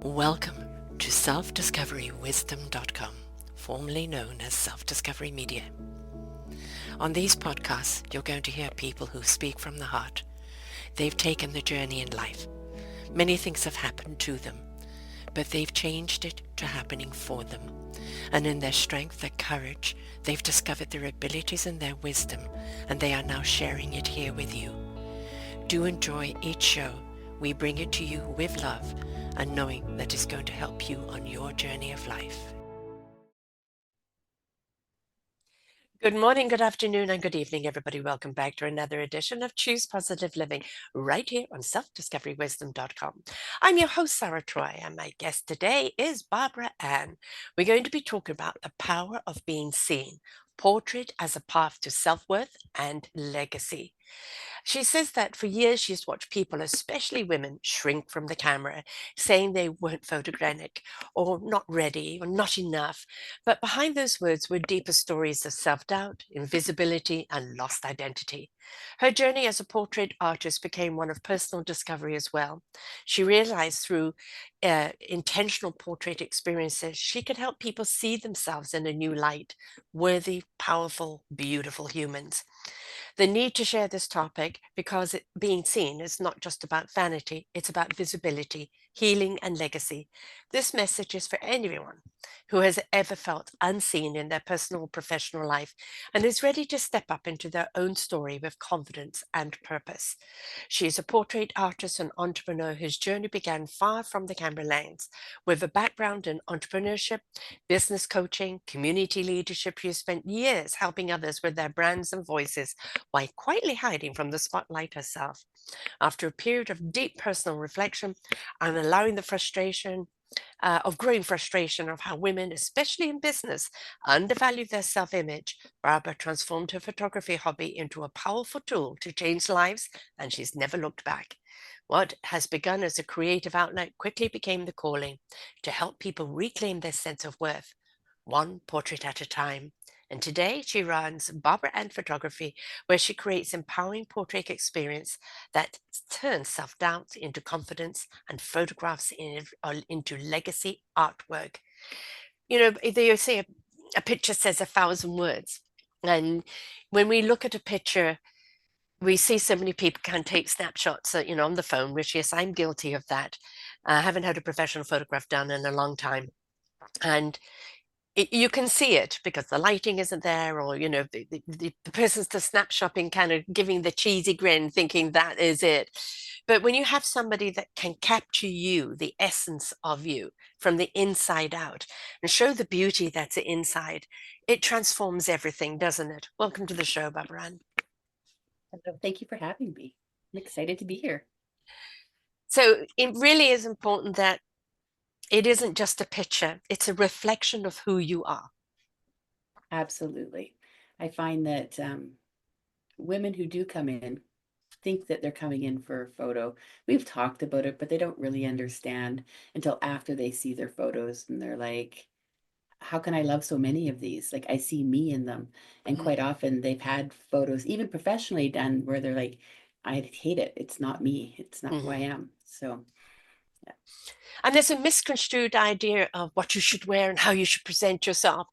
Welcome to selfdiscoverywisdom.com, formerly known as Self-Discovery Media. On these podcasts, you're going to hear people who speak from the heart. They've taken the journey in life. Many things have happened to them, but they've changed it to happening for them. And in their strength, their courage, they've discovered their abilities and their wisdom, and they are now sharing it here with you. Do enjoy each show. We bring it to you with love and knowing that it's going to help you on your journey of life. Good morning, good afternoon, and good evening, everybody. Welcome back to another edition of Choose Positive Living right here on selfdiscoverywisdom.com. I'm your host, Sarah Troy, and my guest today is Barbara Ann. We're going to be talking about the power of being seen, portrait as a path to self-worth and legacy. She says that for years she's watched people, especially women, shrink from the camera, saying they weren't photogenic or not ready or not enough. But behind those words were deeper stories of self-doubt, invisibility, and lost identity. Her journey as a portrait artist became one of personal discovery as well. She realized through intentional portrait experiences, she could help people see themselves in a new light, worthy, powerful, beautiful humans. The need to share this topic because being seen is not just about vanity, it's about visibility, healing, and legacy. This message is for anyone who has ever felt unseen in their personal or professional life and is ready to step up into their own story with confidence and purpose. She is a portrait artist and entrepreneur whose journey began far from the camera lens. With a background in entrepreneurship, business coaching, community leadership, she has spent years helping others with their brands and voices while quietly hiding from the spotlight herself. After a period of deep personal reflection and allowing the frustration of growing frustration of how women, especially in business, undervalue their self-image, Barbara transformed her photography hobby into a powerful tool to change lives, and she's never looked back. What has begun as a creative outlet quickly became the calling to help people reclaim their sense of worth, one portrait at a time. And today she runs Barbara Ann Photography, where she creates empowering portrait experience that turns self-doubt into confidence and photographs into legacy artwork. You know, they say a picture says 1,000 words. And when we look at a picture, we see so many people can take snapshots, on the phone, which yes, I'm guilty of that. I haven't had a professional photograph done in a long time. And you can see it because the lighting isn't there, or the person's just snapshopping, kind of giving the cheesy grin, thinking that is it. But when you have somebody that can capture you, the essence of you from the inside out, and show the beauty that's inside, it transforms everything, doesn't it? Welcome to the show, Barbara Ann. Hello, thank you for having me. I'm excited to be here. So it really is important that it isn't just a picture, it's a reflection of who you are. Absolutely. I find that women who do come in think that they're coming in for a photo. We've talked about it, but they don't really understand until after they see their photos and they're like, how can I love so many of these? Like, I see me in them. And Mm. quite often they've had photos, even professionally done, where they're like, I hate it. It's not me. It's not who I Mhm. am. So, yeah. And there's a misconstrued idea of what you should wear and how you should present yourself.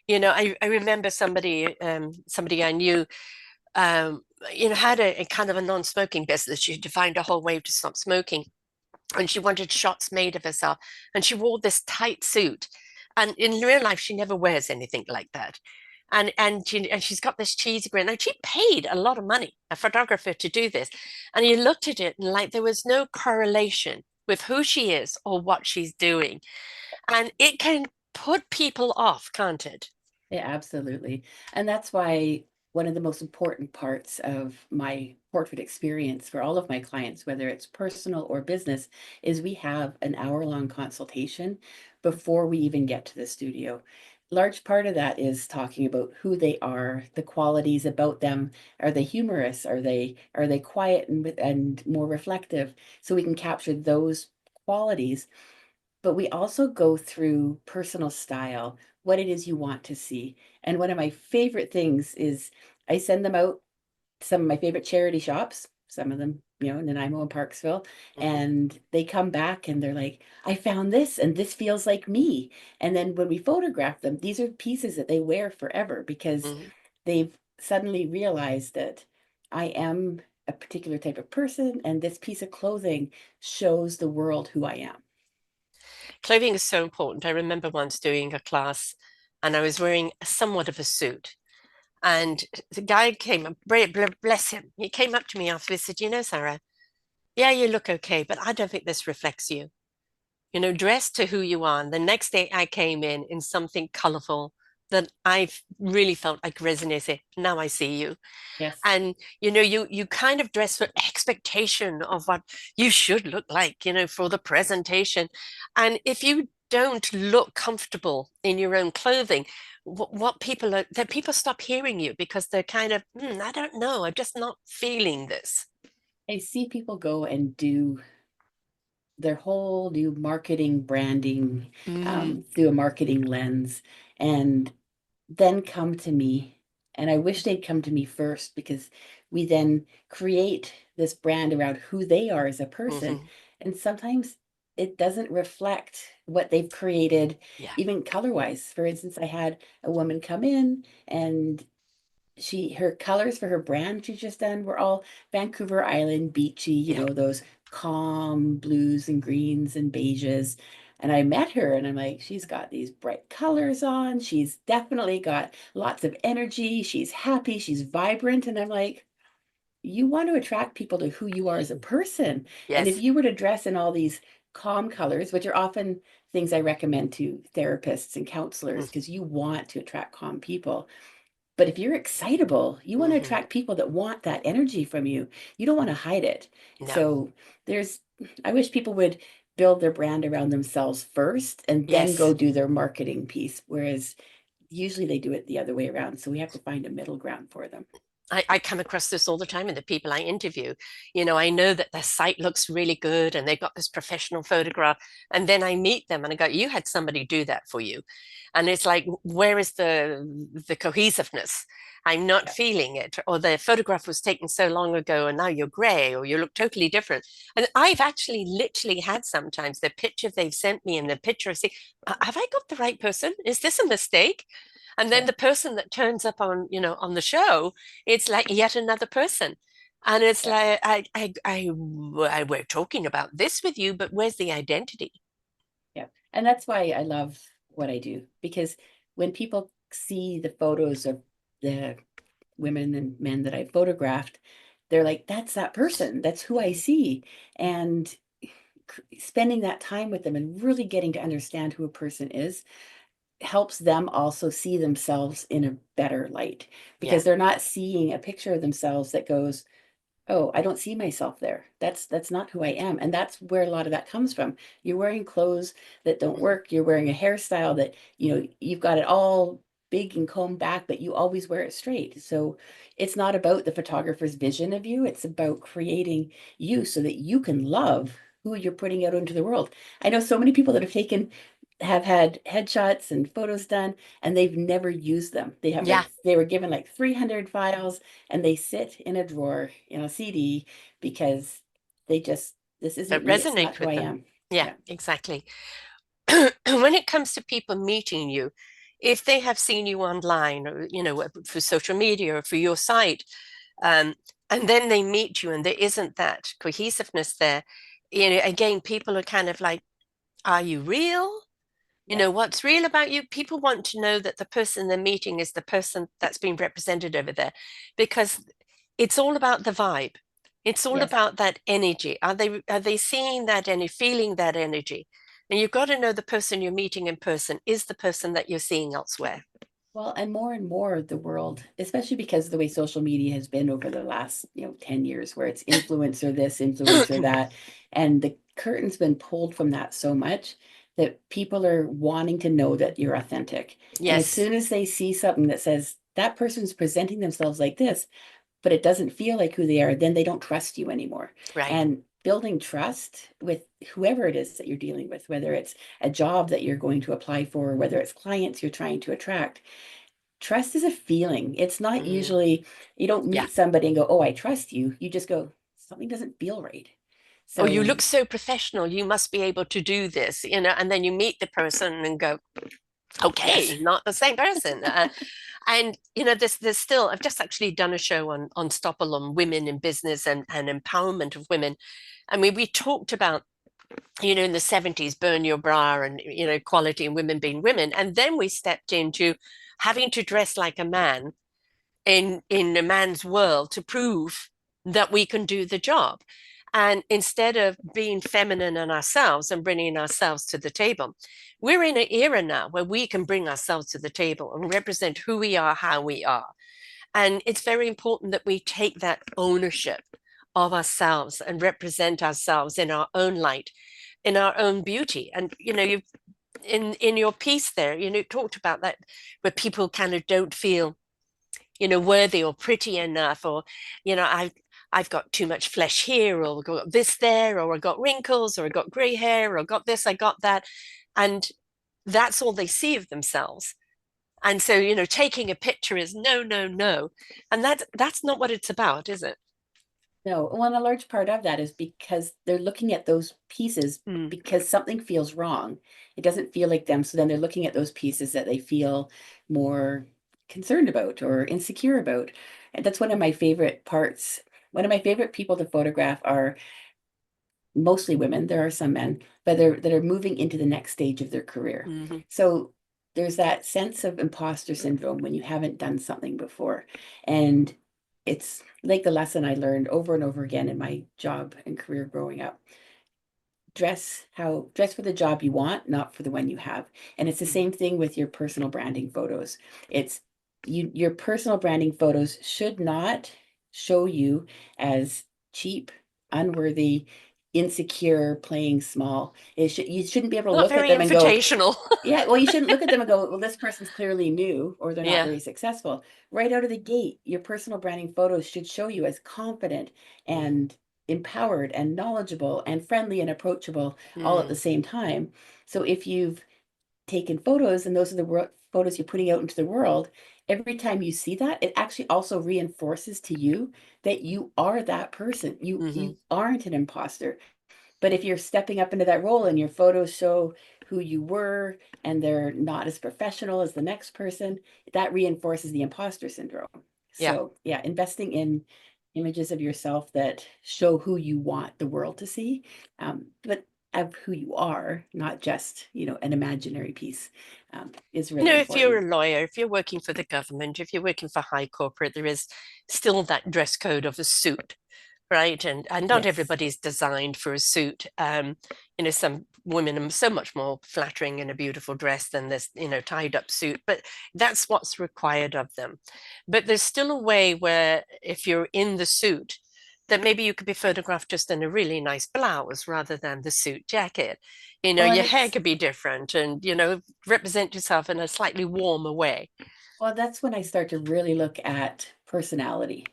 I remember somebody I knew, had a kind of a non-smoking business. She had to find a whole way to stop smoking. And she wanted shots made of herself. And she wore this tight suit. And in real life, she never wears anything like that. And she's got this cheesy grin. And she paid a lot of money, a photographer, to do this. And you looked at it and like there was no correlation with who she is or what she's doing. And it can put people off, can't it? Yeah, absolutely. And that's why one of the most important parts of my portrait experience for all of my clients, whether it's personal or business, is we have an hour-long consultation before we even get to the studio. Large part of that is talking about who they are, the qualities about them. Are they humorous? Are they quiet and more reflective? So we can capture those qualities, but we also go through personal style, what it is you want to see. And one of my favorite things is I send them out to some of my favorite charity shops some of them, in Nanaimo and Parksville, Hmm. and they come back and they're like, I found this and this feels like me. And then when we photograph them, these are pieces that they wear forever because Hmm. they've suddenly realized that I am a particular type of person, and this piece of clothing shows the world who I am. Clothing is so important. I remember once doing a class and I was wearing somewhat of a suit. And the guy came up, bless him. He came up to me afterwards and said, Sarah, yeah, you look okay, but I don't think this reflects you. Dress to who you are. And the next day I came in something colorful that I really felt like resonated. Now I see you. Yes. And you kind of dress for expectation of what you should look like, for the presentation. And if you don't look comfortable in your own clothing, what people are that people stop hearing you because they're kind of, I don't know, I'm just not feeling this. I see people go and do their whole new marketing branding Mm, through a marketing lens, and then come to me. And I wish they'd come to me first, because we then create this brand around who they are as a person. hmm. And sometimes it doesn't reflect what they've created, Yeah, even color wise. For instance, I had a woman come in, and her colors for her brand she just done were all Vancouver Island beachy, yeah. those calm blues and greens and beiges. And I met her and I'm like, she's got these bright colors on. She's definitely got lots of energy. She's happy. She's vibrant. And I'm like, you want to attract people to who you are as a person. And if Yes. you were to dress in all these calm colors, which are often things I recommend to therapists and counselors, because you want to attract calm people, but if you're excitable, you want to Mm-hmm. attract people that want that energy from you. You don't want to hide it. No. So there's, I wish people would build their brand around themselves first and then go Yes. do their marketing piece. Whereas usually they do it the other way around. So we have to find a middle ground for them. I come across this all the time in the people I interview. I know that their site looks really good and they've got this professional photograph. And then I meet them and I go, you had somebody do that for you. And it's like, where is the cohesiveness? I'm not Yeah. feeling it. Or the photograph was taken so long ago and now you're gray or you look totally different. And I've actually literally had sometimes the picture they've sent me and the picture I see, have I got the right person? Is this a mistake? And then Yeah. the person that turns up on the show, it's like yet another person. And it's Yeah. like, we're talking about this with you, but where's the identity? Yeah. And that's why I love what I do, because when people see the photos of the women and men that I photographed, they're like, that's that person. That's who I see. And spending that time with them and really getting to understand who a person is helps them also see themselves in a better light, Yeah. because they're not seeing a picture of themselves that goes, oh, I don't see myself there. That's not who I am. And that's where a lot of that comes from. You're wearing clothes that don't work. You're wearing a hairstyle that, you've got it all big and combed back, but you always wear it straight. So it's not about the photographer's vision of you. It's about creating you so that you can love who you're putting out into the world. I know so many people that have had headshots and photos done, and they've never used them. Yeah. They were given like 300 files, and they sit in a drawer in a CD, because this isn't That me. It's not resonate who I with them. am. Yeah, Yeah. exactly. When it comes to people meeting you, if they have seen you online or, for social media or for your site, um, and then they meet you and there isn't that cohesiveness there, again, people are kind of like, are you real? Yes. What's real about you? People want to know that the person they're meeting is the person that's being represented over there because it's all about the vibe. It's all Yes. about that energy. Are they seeing that energy, feeling that energy? And you've got to know the person you're meeting in person is the person that you're seeing elsewhere. Well, and more the world, especially because of the way social media has been over the last, 10 years, where it's influencer this, influencer that, and the curtain's been pulled from that so much that people are wanting to know that you're authentic. And as Yes, soon as they see something that says that person's presenting themselves like this, but it doesn't feel like who they are, then they don't trust you anymore. right. And building trust with whoever it is that you're dealing with, whether it's a job that you're going to apply for, or whether it's clients you're trying to attract, trust is a feeling. It's not Mm, usually, you don't yeah, meet somebody and go, oh, I trust you. You just go, something doesn't feel right. Or you look So so professional, you must be able to do this, and then you meet the person and go, yes. okay, not the same person. And there's still, I've just actually done a show on Stopple on women in business and empowerment of women. I mean, we talked about, in the 70s, burn your bra and, equality and women being women. And then we stepped into having to dress like a man in a man's world to prove that we can do the job. And instead of being feminine in ourselves and bringing ourselves to the table, we're in an era now where we can bring ourselves to the table and represent who we are, how we are. And it's very important that we take that ownership of ourselves and represent ourselves in our own light, in our own beauty. And you in your piece there, talked about that, where people kind of don't feel, worthy or pretty enough, or I've got too much flesh here, or got this there, or I got wrinkles, or I got gray hair, or I got this, I got that, and that's all they see of themselves. And so, taking a picture is no, no, no, and that's not what it's about, is it? no, well, and a large part of that is because they're looking at those pieces Mm, because something feels wrong. It doesn't feel like them. So then they're looking at those pieces that they feel more concerned about or insecure about. And that's one of my favorite parts. One of my favorite people to photograph are mostly women. There are some men, but they're that are moving into the next stage of their career. mhm, So there's that sense of imposter syndrome when you haven't done something before. And it's like the lesson I learned over and over again in my job and career growing up. Dress for the job you want, not for the one you have. And it's the mhm, same thing with your personal branding photos. It's your personal branding photos should not show you as cheap, unworthy, insecure, playing small. You shouldn't be able to not look at very them and go, invitational. yeah, well, you shouldn't look at them and go, well, this person's clearly new or they're not Yeah. very successful. Right out of the gate, your personal branding photos should show you as confident Mhm, and empowered and knowledgeable and friendly and approachable all at the mm, same time. So if you've taken photos and those are the photos you're putting out into the world, every time you see that, it actually also reinforces to you that you are that person. You mhm, you aren't an imposter. But if you're stepping up into that role and your photos show who you were and they're not as professional as the next person, that reinforces the imposter syndrome. yeah. So, yeah, investing in images of yourself that show who you want the world to see, but of who you are, not just, an imaginary piece, is really If you're a important. lawyer, if you're working for the government, if you're working for high corporate, there is still that dress code of a suit, right? And not Yes. everybody's designed for a suit. Some women are so much more flattering in a beautiful dress than this, tied up suit, but that's what's required of them. But there's still a way where if you're in the suit, that maybe you could be photographed just in a really nice blouse rather than the suit jacket. Well, and Your hair it's could be different and, represent yourself in a slightly warmer way. well, that's when I start to really look at personality.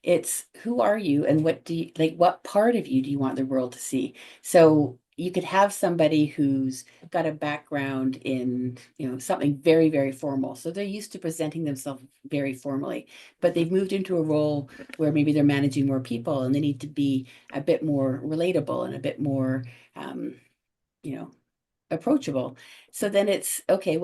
It's who are you and what do you like, what part of you do you want the world to see? So you could have somebody who's got a background in, something very, very formal. So they're used to presenting themselves very formally, but Mhm, they've moved into a role where maybe they're managing more people and they need to be a bit more relatable and a bit more, um, you know, approachable. So then it's okay,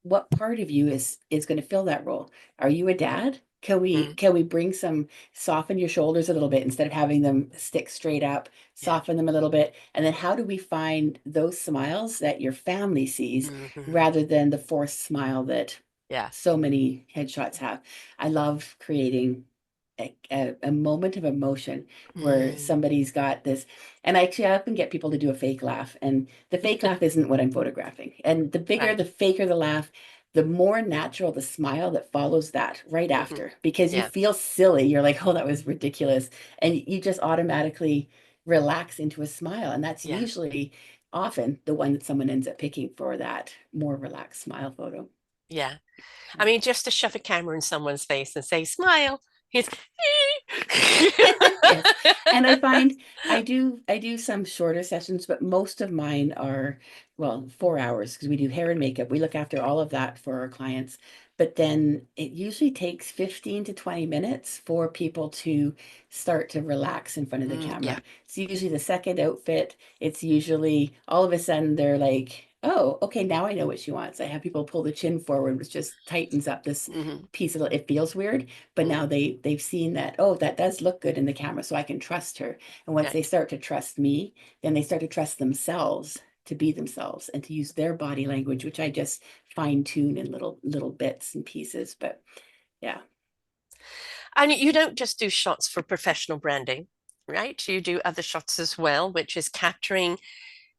what part of you is going to fill that role? Are you a dad? Can we mhm. can we bring some soften your shoulders a little bit instead of having them stick straight up, Yeah. soften them a little bit. And then how do we find those smiles that your family sees Mhm. rather than the forced smile that Yeah. so many headshots have? I love creating a moment of emotion where Mm. somebody's got this, and I often get people to do a fake laugh, and the fake laugh isn't what I'm photographing. And the bigger, Right. the faker the laugh, the more natural the smile that follows that right Mhm. after, because you Yeah. feel silly. You're like, oh, that was ridiculous. And you just automatically relax into a smile. And that's Yeah. usually often the one that someone ends up picking for that more relaxed smile photo. Yeah. I mean, just to shove a camera in someone's face and say, smile. He's Yes. And I find I do some shorter sessions, but most of mine are, well, 4 hours because we do hair and makeup. We look after all of that for our clients. But then it usually takes 15 to 20 minutes for people to start to relax in front of the Yeah, camera. It's usually the second outfit. It's usually all of a sudden they're like, oh, okay, now I know what she wants. I have people pull the chin forward, which just tightens up this hmm piece of it. Feels weird, but now hmm they've seen that, oh, that does look good in the camera, so I can trust her. And once they right. start to trust me, then they start to trust themselves to be themselves and to use their body language, which I just fine tune in little bits and pieces. But yeah, And you don't just do shots for professional branding, right? You do other shots as well, which is capturing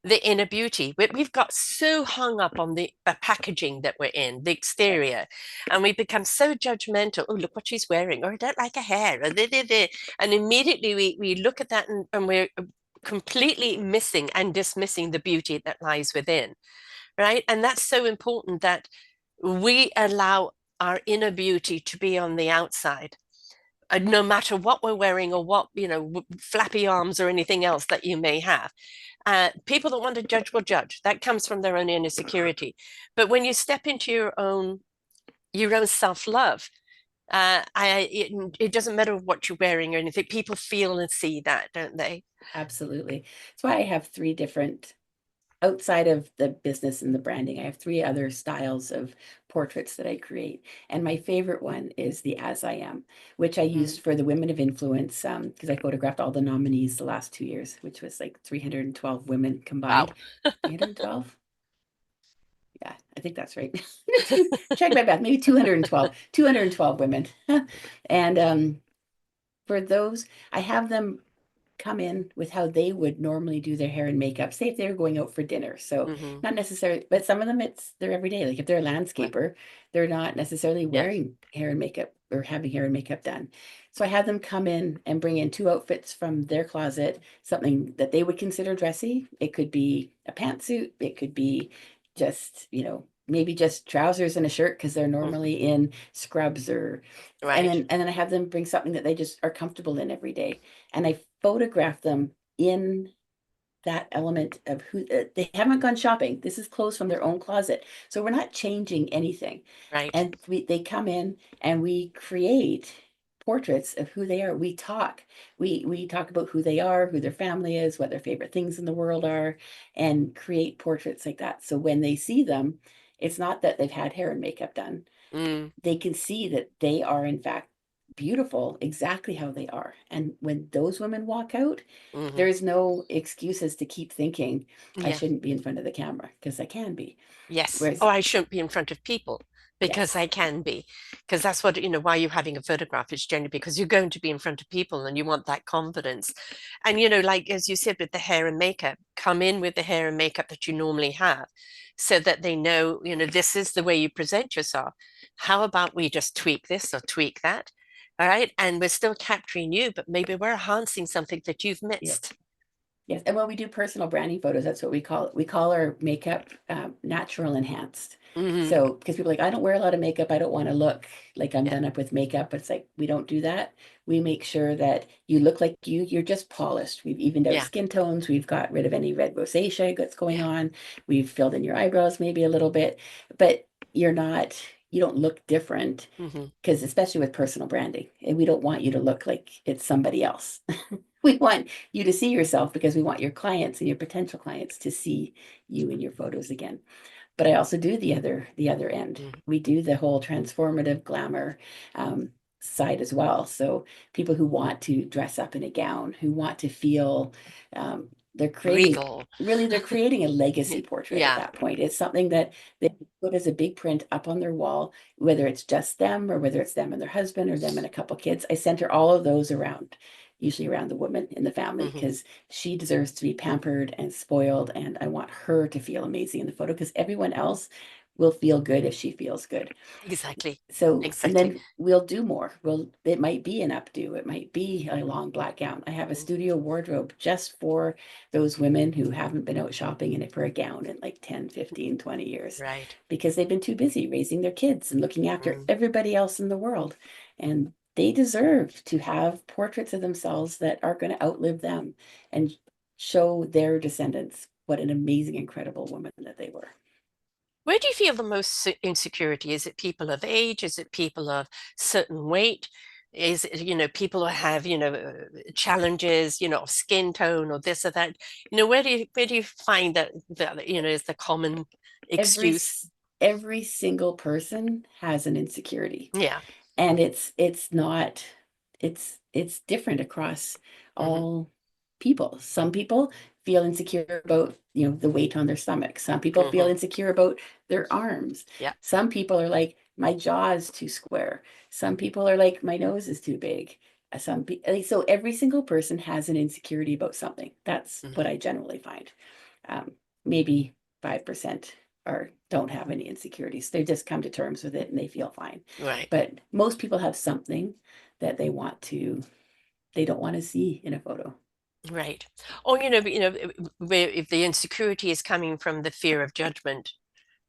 the inner beauty. We've got so hung up on the packaging that we're in, the yes, exterior, and we become so judgmental. Oh, look what she's wearing, or I don't like her hair, or da. And immediately we look at that and we're completely missing and dismissing the beauty that lies within, right? And that's so important that we allow our inner beauty to be on the outside, no matter what we're wearing or what, flappy arms or anything else that you may have. People that want to judge will judge. That comes from their own inner security. But when you step into your own self-love, it doesn't matter what you're wearing or anything. People feel and see that, don't they? absolutely. That's why I have three different, outside of the business and the branding, I have three other styles of portraits that I create. And my favorite one is the As I Am, which I Mm. used for the Women of Influence, because I photographed all the nominees the last 2 years, which was like 312 women Wow. combined. 312? Yeah, I think that's right. Check my math, maybe 212 women. And for those, I have them come in with how they would normally do their hair and makeup, say if they were going out for dinner. So Hmm. not necessarily, but some of them it's their everyday. Like if they're a Right. landscaper, they're not necessarily Yeah. wearing hair and makeup or having hair and makeup done. So I had them come in and bring in two outfits from their closet, something that they would consider dressy. It could be a pantsuit, it could be just, maybe just trousers and a shirt because they're Hmm. normally in scrubs or and Right. then I have them bring something that they just are comfortable in every day. And I photograph them in that element of who they haven't gone shopping. This is clothes from their own closet. So we're not changing anything. Right. And they come in and we create portraits of who they are. We talk. We talk about who they are, who their family is, what their favorite things in the world are, and create portraits like that. So when they see them, it's not that they've had hair and makeup done. Mm. They can see that they are in fact beautiful exactly how they are. And when those women walk out, Hmm. there's no excuses to keep thinking I Yeah. shouldn't be in front of the camera because I can be. Yes. Whereas, Or I shouldn't be in front of people because I yes, can be. Because that's what, why you're having a photograph is generally because you're going to be in front of people and you want that confidence. And, like as you said with the hair and makeup, come in with the hair and makeup that you normally have so that they know, this is the way you present yourself. How about we just tweak this or tweak that? All right. And we're still capturing you, but maybe we're enhancing something that you've yeah. missed. Yes, and when we do personal branding photos, that's what we call it. We call our makeup natural enhanced. Hmm. So, because people are like, I don't wear a lot of makeup, I don't want to look like I'm Yeah. done up with makeup. But it's like we don't do that. We make sure that you look like you're just polished. We've evened out Yeah. skin tones. We've got rid of any red rosacea that's going Yeah. on. We've filled in your eyebrows maybe a little bit, but you're not. You don't look different Hmm. because especially with personal branding, and we don't want you to look like it's somebody else. We want you to see yourself because we want your clients and your potential clients to see you in your photos again. But I also do the other end. Hmm. We do the whole transformative glamour um, side as well. So people who want to dress up in a gown, who want to feel they're creating Regal. they're creating a legacy portrait at Yeah. that point. It's something that they put as a big print up on their wall, whether it's just them or whether it's them and their husband or them and a couple kids. I center all of those around, usually around the woman in the family, Hmm. because she deserves to be pampered and spoiled. And I want her to feel amazing in the photo because everyone else will feel good if she feels good. Exactly. So, and Exactly. then we'll do more. It might be an updo, it might be a long black gown. I have a Mm. studio wardrobe just for those women who haven't been out shopping in it for a gown in like 10, 15, 20 years Right. because they've been too busy raising their kids and looking after Mm. everybody else in the world. And they deserve to have portraits of themselves that are going to outlive them and show their descendants what an amazing, incredible woman that they were. Where do you feel the most insecurity? Is it people of age? Is it people of certain weight? Is it, people who have, challenges, of skin tone or this or that? Where do you find that is the common every excuse? every single person has an insecurity, Yeah. and it's not it's different across Hmm. all people. Some people feel insecure about, the weight on their stomach. Some people feel Hmm. insecure about their arms. Yeah. Some people are like, my jaw is too square. Some people are like, my nose is too big. So every single person has an insecurity about something. That's what Hmm. I generally find. Maybe 5% or don't have any insecurities. They just come to terms with it and they feel fine. Right. But most people have something that they don't want to see in a photo. Right. Or, where if the insecurity is coming from the fear of judgment,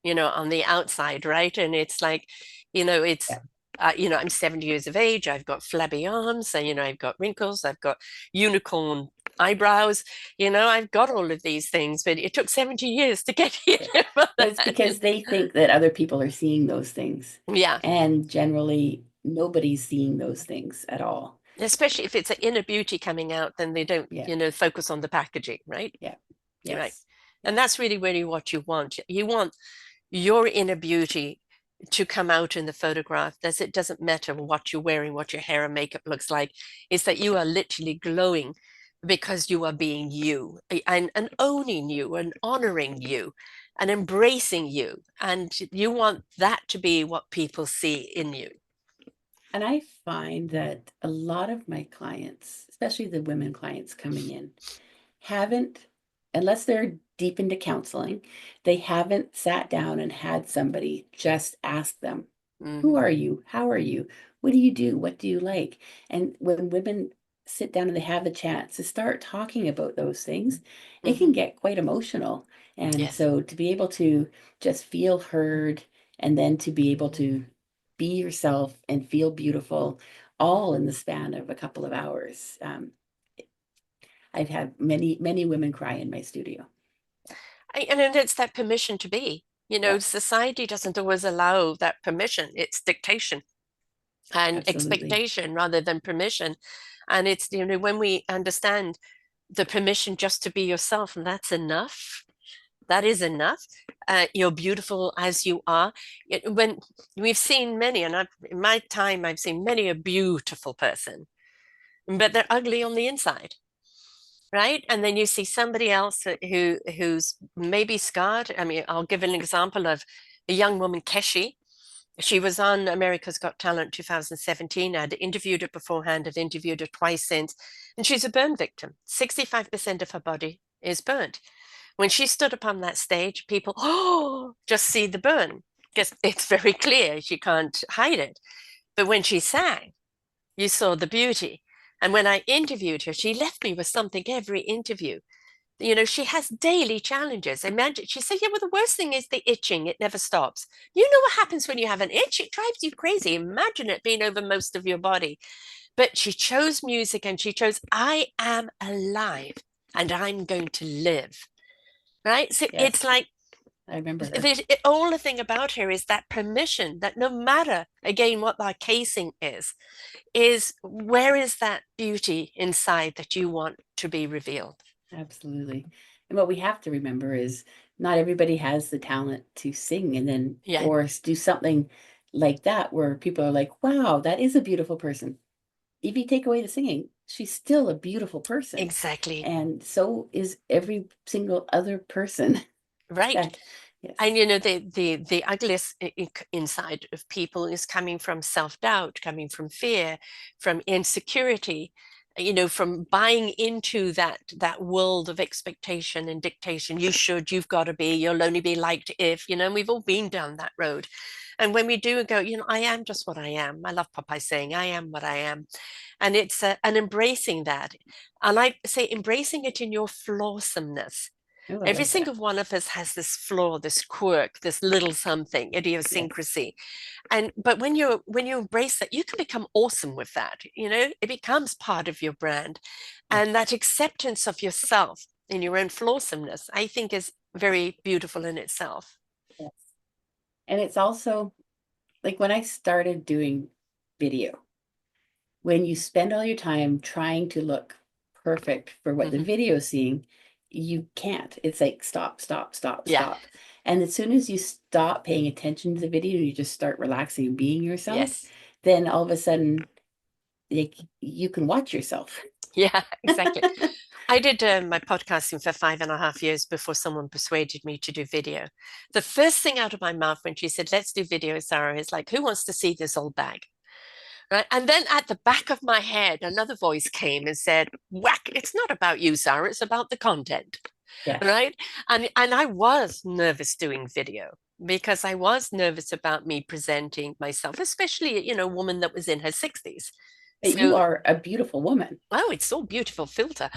on the outside, right? And it's like, it's, Yeah. I'm 70 years of age. I've got flabby arms, and, I've got wrinkles. I've got unicorn eyebrows. I've got all of these things, but it took 70 years to get here. Yeah. For But it's that. because they think that other people are seeing those things. Yeah. And generally, nobody's seeing those things at all. Especially if it's an inner beauty coming out, then they don't, Yeah. focus on the packaging, right? Yeah. Right. Yes. And Yes. that's really what you want. You want your inner beauty to come out in the photograph. It doesn't matter what you're wearing, what your hair and makeup looks like. It's that you are literally glowing because you are being you, and owning you and honoring you and embracing you. And you want that to be what people see in you. And I find that a lot of my clients, especially the women clients coming in, haven't, unless they're deep into counseling, they haven't sat down and had somebody just ask them, who Hmm. are you? How are you? What do you do? What do you like? And when women sit down and they have the chance to start talking about those things, it Hmm. can get quite emotional. And Yes. so to be able to just feel heard and then to be able to be yourself and feel beautiful all in the span of a couple of hours. I've had many, many women cry in my studio. And it's that permission to be. Yeah, Society doesn't always allow that permission. It's dictation and absolutely. expectation rather than permission. And it's, when we understand the permission just to be yourself, and that's enough. That is enough. You're beautiful as you are. When we've seen many, and in my time, I've seen many a beautiful person, but they're ugly on the inside, right? And then you see somebody else who's maybe scarred. I mean, I'll give an example of a young woman, Keshi. She was on America's Got Talent 2017. I'd interviewed her beforehand, I've interviewed her twice since, and she's a burn victim. 65% of her body is burnt. When she stood upon that stage, people, just see the burn because it's very clear. She can't hide it. But when she sang, you saw the beauty. And when I interviewed her, she left me with something every interview. She has daily challenges. Imagine, she said, yeah, well, the worst thing is the itching. It never stops. You know what happens when you have an itch? It drives you crazy. Imagine it being over most of your body. But she chose music and she chose, I am alive and I'm going to live. Right. So it's Yes, like I remember her. all the thing about her is that permission that no matter, again, what that casing is where is that beauty inside that you want to be revealed? Absolutely. And what we have to remember is not everybody has the talent to sing and then Yeah, or do something like that where people are like, wow, that is a beautiful person. If you take away the singing, she's still a beautiful person. exactly. And so is every single other person Right. that, And yes, the ugliest inside of people is coming from self-doubt, coming from fear, from insecurity, from buying into that world of expectation and dictation. You should, you've got to be, you'll only be liked if, and we've all been down that road. And when we do go, I am just what I am. I love Popeye saying, I am what I am. And it's and embracing that. And I say embracing it in your flawsomeness, Oh, I Every love that. single one of us has this flaw, this quirk, this little something, Yes. idiosyncrasy. And but when you embrace that, you can become awesome with that. It becomes part of your brand. And Yes. that acceptance of yourself in your own flawsomeness, I think is very beautiful in itself. Yes. And it's also like when I started doing video, when you spend all your time trying to look perfect for what the Hmm. video is seeing, you can't. It's like stop, stop, stop, Yeah. stop. And as soon as you stop paying attention to the video, you just start relaxing and being yourself, Yes. then all of a sudden, like, you can watch yourself. Yeah, exactly. I did my podcasting for 5.5 years before someone persuaded me to do video. The first thing out of my mouth when she said, "Let's do video, Sarah," is like, "Who wants to see this old bag?" Right. And then at the back of my head, another voice came and said, "Whack, it's not about you, Sarah, it's about the content." Yes. Right. And I was nervous doing video because I was nervous about me presenting myself, especially, a woman that was in her 60s. But you So, are a beautiful woman. oh, it's all beautiful filter.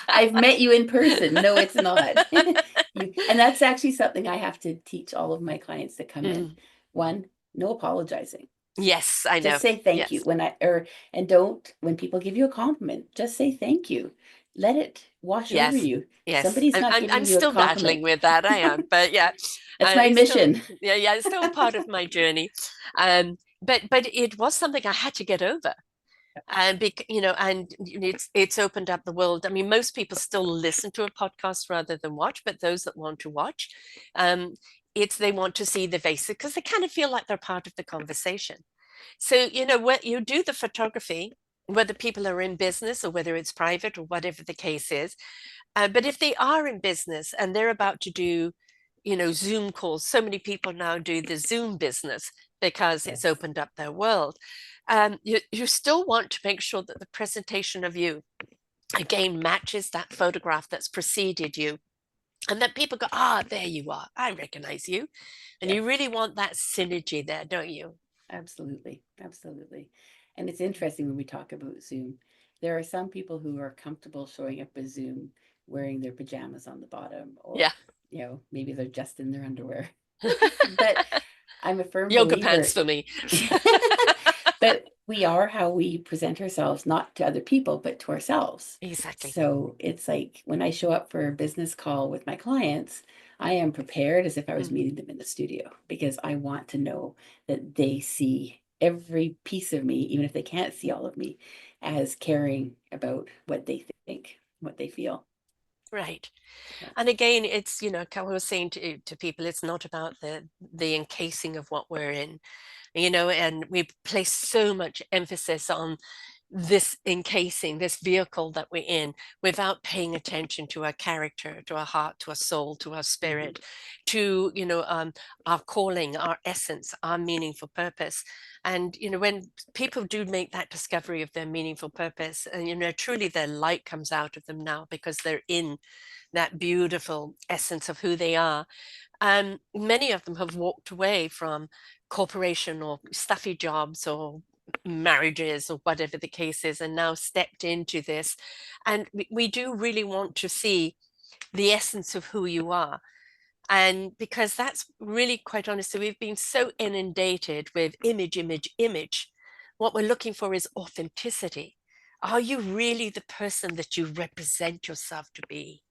I've met you in person. No, it's not. And that's actually something I have to teach all of my clients that come in. Mm. One, no apologizing. Yes, I know. Just say thank you Yes. when and don't, when people give you a compliment, just say thank you. Let it wash over Yes. you. Yes. Somebody's I'm, not I'm I'm giving you a still compliment. battling with that. I am. But yeah, That's my it's still, mission. yeah, yeah, it's still part of my journey. But it was something I had to get over. And it's opened up the world. I mean, most people still listen to a podcast rather than watch, but those that want to watch, um, it's they want to see the basic because they kind of feel like they're part of the conversation. So, when you do the photography, whether people are in business or whether it's private or whatever the case is, but if they are in business and they're about to do, Zoom calls, so many people now do the Zoom business because it's Yes. opened up their world. You still want to make sure that the presentation of you, again, matches that photograph that's preceded you. And that people go, "Ah, there you are. I recognize you." And you Yes. really want that synergy there, don't you? Absolutely. Absolutely. And it's interesting when we talk about Zoom. There are some people who are comfortable showing up as Zoom wearing their pajamas on the bottom, or, Yeah. maybe they're just in their underwear. But I'm a firm Yoga pants believer. for me. But we are how we present ourselves, not to other people, but to ourselves. Exactly. So it's like when I show up for a business call with my clients, I am prepared as if I was Mm. meeting them in the studio because I want to know that they see every piece of me, even if they can't see all of me, as caring about what they think, what they feel. Right. Yeah. And again, it's, like I was saying to people, it's not about the encasing of what we're in, and we place so much emphasis on this encasing, this vehicle that we're in, without paying attention to our character, to our heart, to our soul, to our Mhm. spirit, to, our calling, our essence, our meaningful purpose. And, when people do make that discovery of their meaningful purpose, and, truly their light comes out of them now because they're in that beautiful essence of who they are. Many of them have walked away from corporation or stuffy jobs or marriages or whatever the case is, and now stepped into this. And we do really want to see the essence of who you are. And because that's really, quite honestly, we've been so inundated with image, image, image. What we're looking for is authenticity. Are you really the person that you represent yourself to be?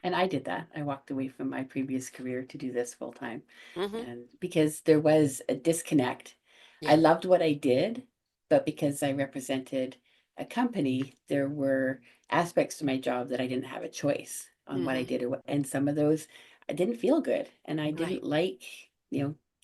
And I did that. I walked away from my previous career to do this full time. Hmm. And because there was a disconnect, I Yeah. loved what I did, but because I represented a company, there were aspects to my job that I didn't have a choice on what I Hmm. did. And some of those I didn't feel good. And I Right. didn't like,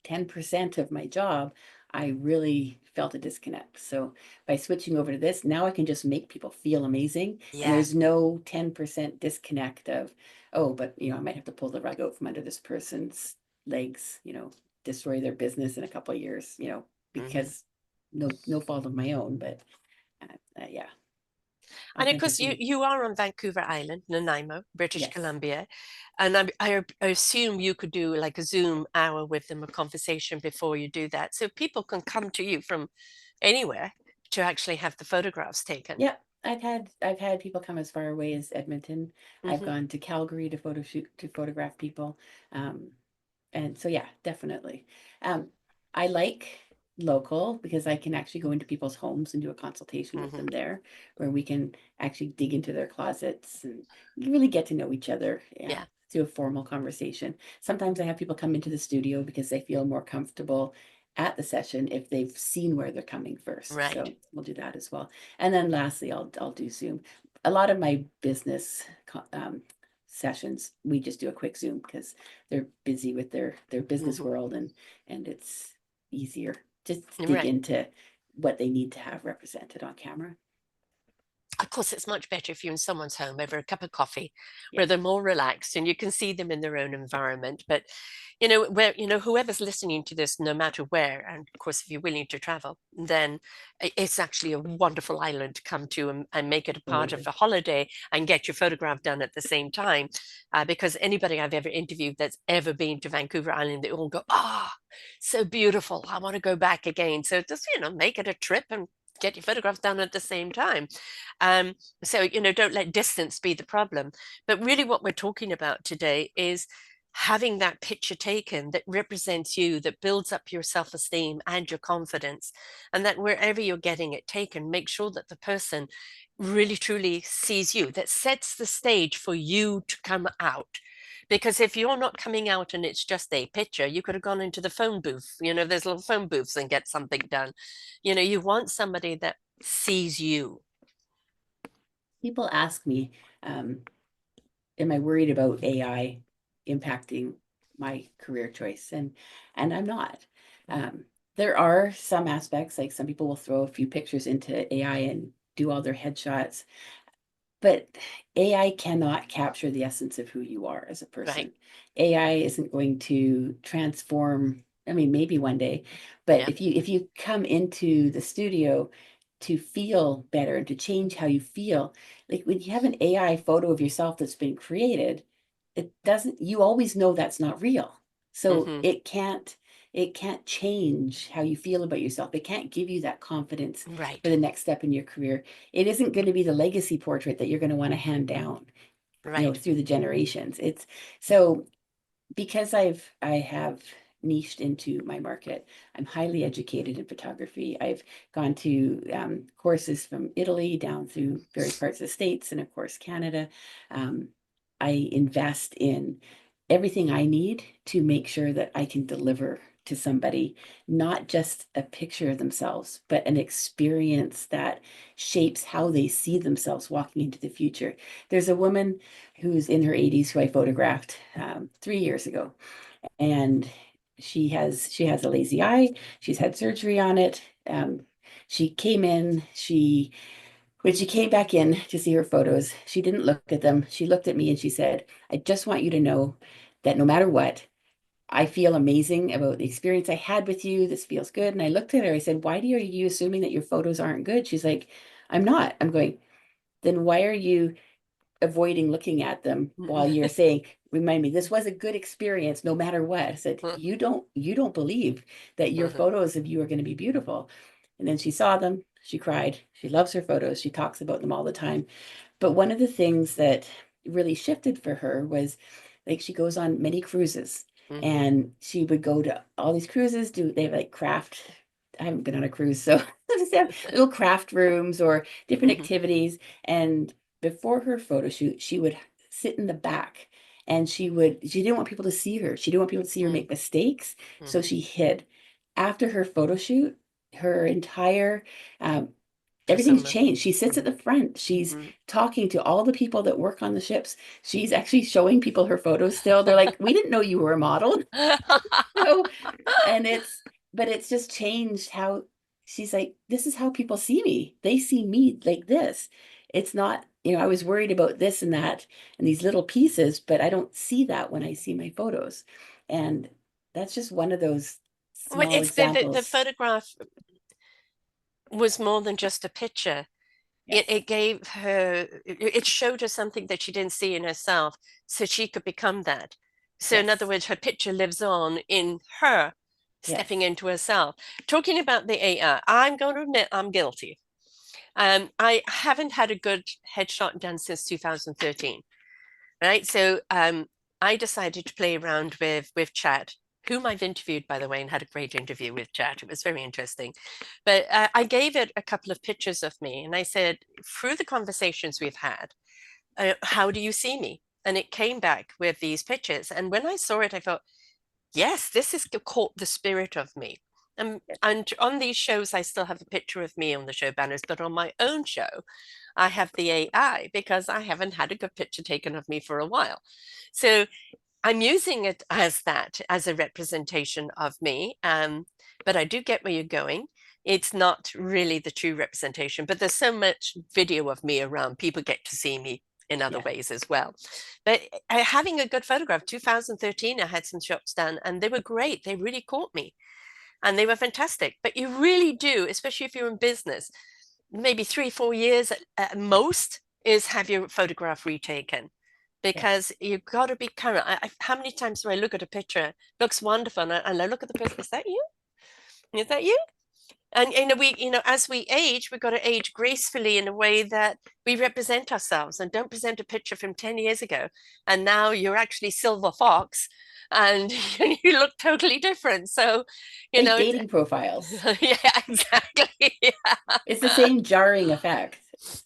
10% of my job. I really felt a disconnect. So by switching over to this, now I can just make people feel amazing. And Yeah. there's no 10% disconnect of, oh, but I might have to pull the rug out from under this person's legs, destroy their business in a couple of years, Hmm. because no fault of my own, but yeah, And of course, you authenticity. you are on Vancouver Island, Nanaimo, British Yes. Columbia, and I assume you could do like a Zoom hour with them, a conversation before you do that, so people can come to you from anywhere to actually have the photographs taken. Yeah. I've had people come as far away as Edmonton. I've Hmm. gone to Calgary to photo shoot to photograph people. Um, and so yeah, definitely. Um, I like local because I can actually go into people's homes and do a consultation with Hmm. them there, where we can actually dig into their closets and really get to know each other. Yeah, Yeah, through a formal conversation. Sometimes I have people come into the studio because they feel more comfortable at the session if they've seen where they're coming first. right. So we'll do that as well. And then lastly, I'll do Zoom. A lot of my business sessions, we just do a quick Zoom because they're busy with their business Hmm. world, and it's easier just to dig Right. into what they need to have represented on camera. Of course, it's much better if you're in someone's home over a cup of coffee where Yes. they're more relaxed and you can see them in their own environment. But, where, whoever's listening to this, no matter where, and of course, if you're willing to travel, then it's actually a wonderful island to come to and make it a part of Absolutely. a holiday and get your photograph done at the same time. Because anybody I've ever interviewed that's ever been to Vancouver Island, they all go, ah, so beautiful. I want to go back again. So just, make it a trip and get your photographs done at the same time. Um, so, don't let distance be the problem. But really, what we're talking about today is having that picture taken that represents you, that builds up your self esteem and your confidence. And that wherever you're getting it taken, make sure that the person really truly sees you, that sets the stage for you to come out. Because if you're not coming out and it's just a picture, you could have gone into the phone booth. There's little phone booths and get something done. You want somebody that sees you. People ask me, um, am I worried about AI impacting my career choice? And I'm not. Mhm. Um, there are some aspects, like some people will throw a few pictures into AI and do all their headshots. But AI cannot capture the essence of who you are as a Right. person. AI isn't going to transform, I mean, maybe one day, but Yeah. if you come into the studio to feel better and to change how you feel, like when you have an AI photo of yourself that's been created, it doesn't, you always know that's not real. So Hmm. it can't change how you feel about yourself. It can't give you that confidence for Right. the next step in your career. It isn't going to be the legacy portrait that you're going to want to hand down, Right. through the generations. It's so because I have niched into my market. I'm highly educated in photography. I've gone to courses from Italy down through various parts of the States and of course Canada. Um, I invest in everything I need to make sure that I can deliver to somebody not just a picture of themselves, but an experience that shapes how they see themselves walking into the future. There's a woman who's in her 80s who I photographed 3 years ago, and she has a lazy eye. She's had surgery on it. She came in. She When she came back in to see her photos, she didn't look at them. She looked at me and she said, "I just want you to know that no matter what, I feel amazing about the experience I had with you. This feels good." And I looked at her. I said, "Why are you assuming that your photos aren't good?" She's like, "I'm not." I'm going, "Then why are you avoiding looking at them while you're saying, remind me, this was a good experience no matter what?" I said, "You don't believe that your photos of you are going to be beautiful." And then she saw them, she cried. She loves her photos. She talks about them all the time. But one of the things that really shifted for her was, like, she goes on many cruises, Hmm. and she would go to all these cruises. They have like craft. I haven't been on a cruise, so just have little craft rooms or different Hmm. activities. And before her photo shoot, she would sit in the back, and she didn't want people to see her. She didn't want people to see her make mistakes. So Hmm. she hid. After her photo shoot, her entire um, everything's Persona. changed. She sits at Hmm. the front. She's Hmm. talking to all the people that work on the ships. She's actually showing people her photos still. They're like, "We didn't know you were a model." So, and but it's just changed how she's like, "This is how people see me. They see me like this. It's not, I was worried about this and that and these little pieces, but I don't see that when I see my photos." And that's just one of those Well, small it's the examples. photograph was more than just a picture. It Yes. gave her, it showed her something that she didn't see in herself, so she could become that. So, in other Yes. words, her picture lives on in her stepping Yes. into herself. Talking about the AI, I'm going to admit I'm guilty. I haven't had a good headshot done since 2013, right? So I decided to play around with chat, whom I've interviewed, by the way, and had a great interview with chat. It was very interesting. But I gave it a couple of pictures of me, and I said, through the conversations we've had, how do you see me? And it came back with these pictures. And when I saw it, I thought, yes, this is caught the spirit of me. And on these shows, I still have a picture of me on the show banners, but on my own show, I have the AI because I haven't had a good picture taken of me for a while. So I'm using it as that, as a representation of me. But I do get where you're going. It's not really the true representation, but there's so much video of me around. People get to see me in other Yeah. ways as well. But having a good photograph, 2013, I had some shots done and they were great. They really caught me and they were fantastic. But you really do, especially if you're in business, maybe 3, 4 years at most is have your photograph retaken because Yes. you've got to be current. How many times do I look at a picture, looks wonderful, and I look at the person, is that you? Is that you? And as we age, we've got to age gracefully in a way that we represent ourselves and don't present a picture from 10 years ago. And now you're actually Silver Fox and you look totally different. So, Fake it's, dating profiles. yeah, exactly. It's the same jarring effect.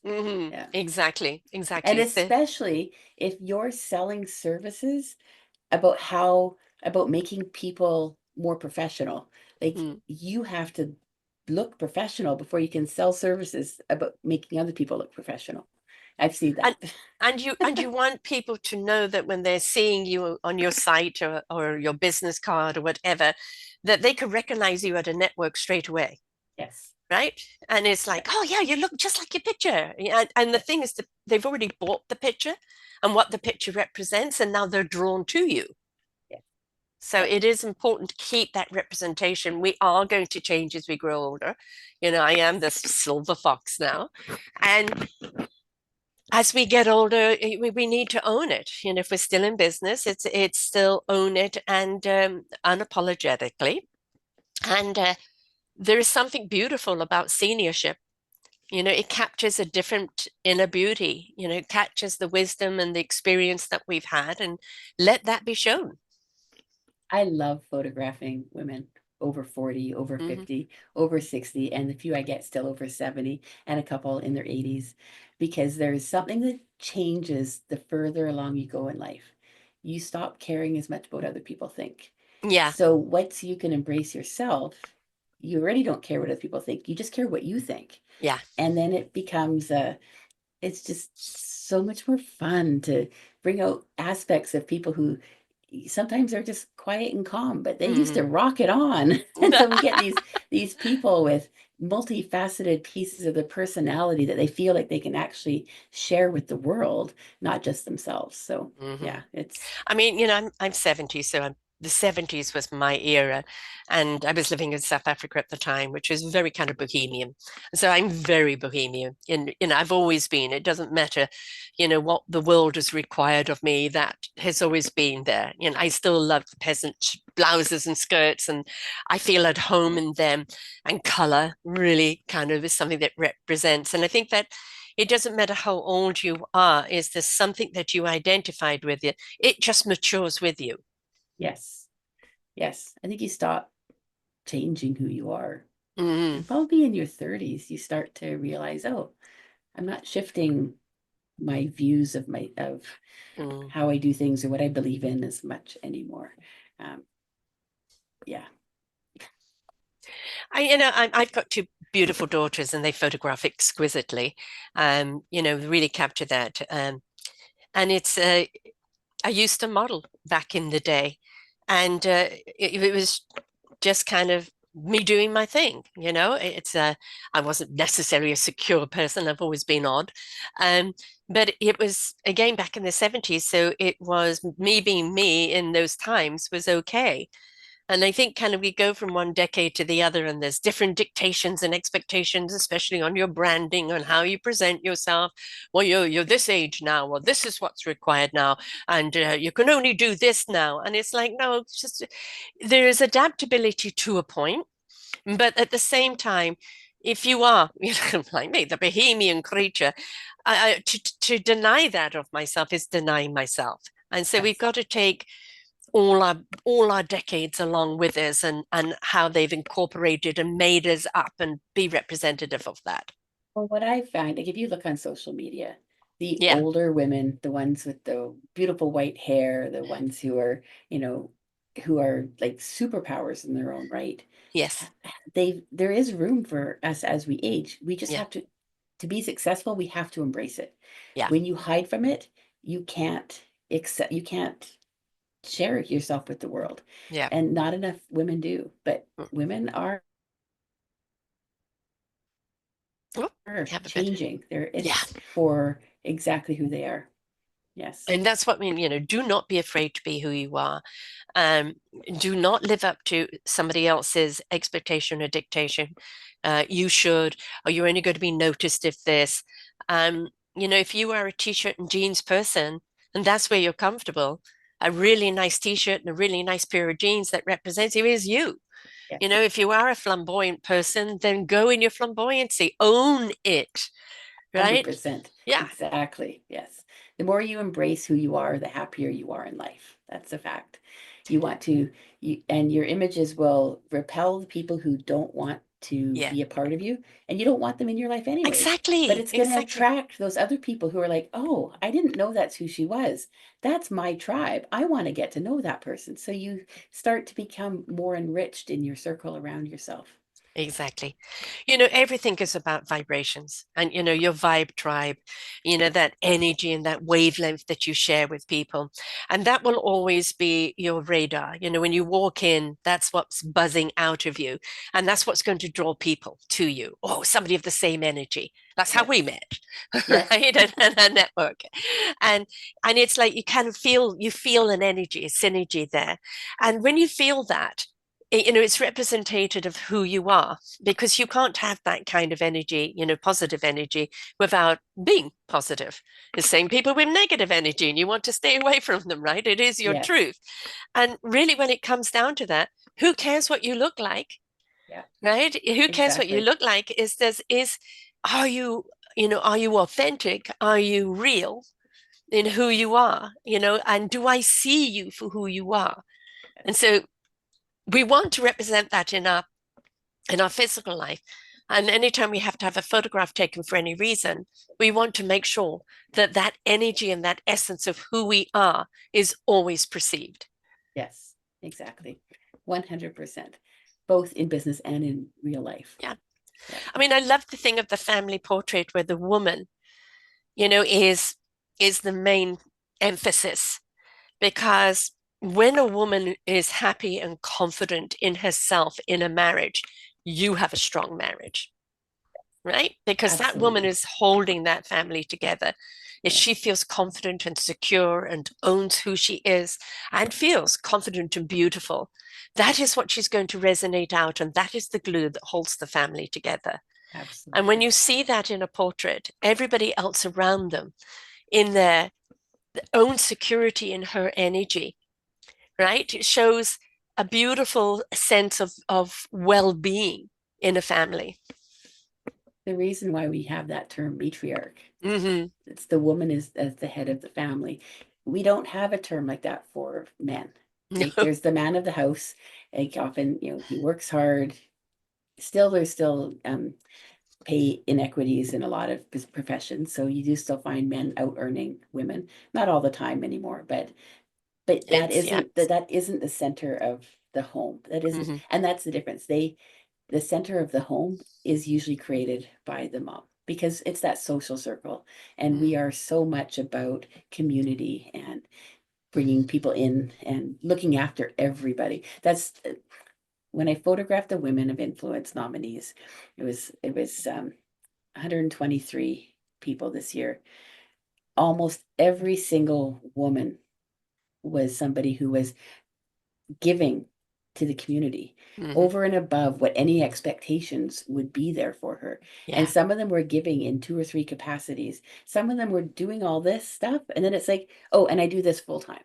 Yeah. Exactly, And exactly. So, especially if you're selling services about making people more professional. Like mm. you have to look professional before you can sell services about making other people look professional. I've seen and that. and you want people to know that when they're seeing you on your site or your business card or whatever, that they could recognize you at a network straight away, Yes. right? And it's Yeah. like, oh yeah, you look just like your picture. And the Yes. thing is that they've already bought the picture and what the picture represents, and now they're drawn to you. Yes. So Yep. it is important to keep that representation. We are going to change as we grow older. I am this silver fox now. And as we get older, we need to own it. If we're still in business, it's still own it and unapologetically. And there is something beautiful about seniorship. It captures a different inner beauty. It captures the wisdom and the experience that we've had, and let that be shown. I love photographing women over 40, over Hmm. 50, over 60, and the few I get still over 70, and a couple in their 80s, because there's something that changes the further along you go in life. You stop caring as much about other people think. Yeah, So once you can embrace yourself, you already don't care what other people think. You just care what you think. yeah. And then it becomes it's just so much more fun to bring out aspects of people who sometimes are just quiet and calm, but they used to Hmm. rock it on. And so we get these people with multifaceted pieces of their personality that they feel like they can actually share with the world, not just themselves. So Hmm. yeah, it's I mean, I'm 70, so the 70s was my era, and I was living in South Africa at the time, which is very kind of bohemian. So I'm very bohemian, and I've always been. It doesn't matter, what the world has required of me. That has always been there. I still love the peasant blouses and skirts, and I feel at home in them. And color really kind of is something that represents. And I think that it doesn't matter how old you are. Is there something that you identified with it just matures with you. yes, yes. I think you stop changing who you are. Mm, And probably in your 30s, you start to realize, oh, I'm not shifting my views of mm. how I do things or what I believe in as much anymore. Um, yeah. I've got two beautiful daughters, and they photograph exquisitely. Really capture that. And it's I used to model back in the day, and it was just kind of me doing my thing. I wasn't necessarily a secure person. I've always been odd, um, but it was again back in the 70s, so it was me being me in those times was okay. And I think kind of we go from one decade to the other, and there's different dictations and expectations, especially on your branding, on how you present yourself. Well, you're this age now, or this is what's required now, and you can only do this now. And it's like, no, it's just there is adaptability to a point, but at the same time, if you are, like me, the bohemian creature, to deny that of myself is denying myself. And so we've Yes. got to take all our decades along with us, and how they've incorporated and made us up and be representative of that. Well, what I find, like if you look on social media, the Yeah. older women, the ones with the beautiful white hair, the ones who are, you know, who are like superpowers in their own right, Yes. there is room for us as we age. We just Yeah. have to be successful, we have to embrace it. Yeah. When you hide from it, you can't share yourself with the world. Yeah. And not enough women do, but Mm. women Oh, are have a bit. changing. They're Yeah. it's for exactly who they are. Yes. And that's what I mean, do not be afraid to be who you are. Um, do not live up to somebody else's expectation or dictation. You should, or you're only going to be noticed if this. If you are a t-shirt and jeans person, and that's where you're comfortable, a really nice t-shirt and a really nice pair of jeans that represents you is you. Yes. If you are a flamboyant person, then go in your flamboyancy, own it, right? 100%. Yeah, Exactly. Yes. The more you embrace who you are, the happier you are in life. That's a fact. You want to, and your images will repel the people who don't want to yeah, be a part of you, and you don't want them in your life anyways. But exactly, it's going to exactly. attract those other people who are like, oh, I didn't know that's who she was. That's my tribe. I want to get to know that person. So you start to become more enriched in your circle around yourself. Exactly. Everything is about vibrations and, your vibe tribe, that energy and that wavelength that you share with people. And that will always be your radar. When you walk in, that's what's buzzing out of you. And that's what's going to draw people to you. Oh, somebody of the same energy. That's how we Yes. met, Yes. right? And a network. And and it's like you feel an energy, a synergy there. And when you feel that, it's representative of who you are, because you can't have that kind of energy, positive energy, without being positive. The same people with negative energy, and you want to stay away from them, right? It is your Yes. truth. And really, when it comes down to that, who cares what you look like, Yeah. right? Who cares what you Exactly. look like? Are you authentic? Are you real in who Yes. you are? And do I see you for who you are? And Yes. so we want to represent that in our physical life. And anytime we have to have a photograph taken for any reason, we want to make sure that that energy and that essence of who we are is always perceived. Yes, exactly. 100%, both in business and in real life. Yeah. Yeah. I mean, I love the thing of the family portrait where the woman, is the main emphasis, because when a woman is happy and confident in herself in a marriage, you have a strong marriage, right? Because that woman Absolutely. is holding that family together. If she Yes. feels confident and secure and owns who she is and feels confident and beautiful, that is what she's going to resonate out. And that is the glue that holds the family together. And when Absolutely. you see that in a portrait, everybody else around them in their own security in her energy, right? It shows a beautiful sense of well-being in a family. The reason why we have that term matriarch, Mm-hmm. it's the woman is as the head of the family. We don't have a term like that for men. Like No. there's the man of the house. Like often, he works hard. Still, there's still pay inequities in a lot of professions. So you do still find men out earning women. Not all the time anymore, but that Yeah. isn't the center of the home. That isn't, Mm-hmm. and that's the difference. The center of the home is usually created by the mom because it's that social circle, and we are so much about community and bringing people in and looking after everybody. That's when I photographed the women of influence nominees. It was 123 people this year. Almost every single woman was somebody who was giving to the community Mm-hmm. over and above what any expectations would be there for her. And Yeah. some of them were giving in two or three capacities. Some of them were doing all this stuff. And then it's like, oh, and I do this full time.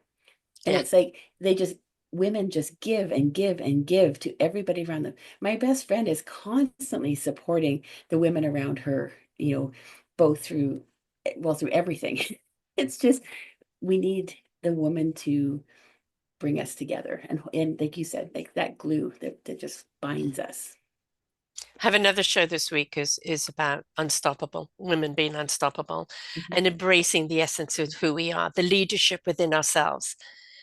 And Yeah. it's like they just women just give and give and give to everybody around them. My best friend is constantly supporting the women around her, both through, well, through everything. It's just, we need the woman to bring us together. And like you said, like that glue that just binds us. Have another show this week is about unstoppable, women being unstoppable Mhm. and embracing the essence of who we are, the leadership within ourselves.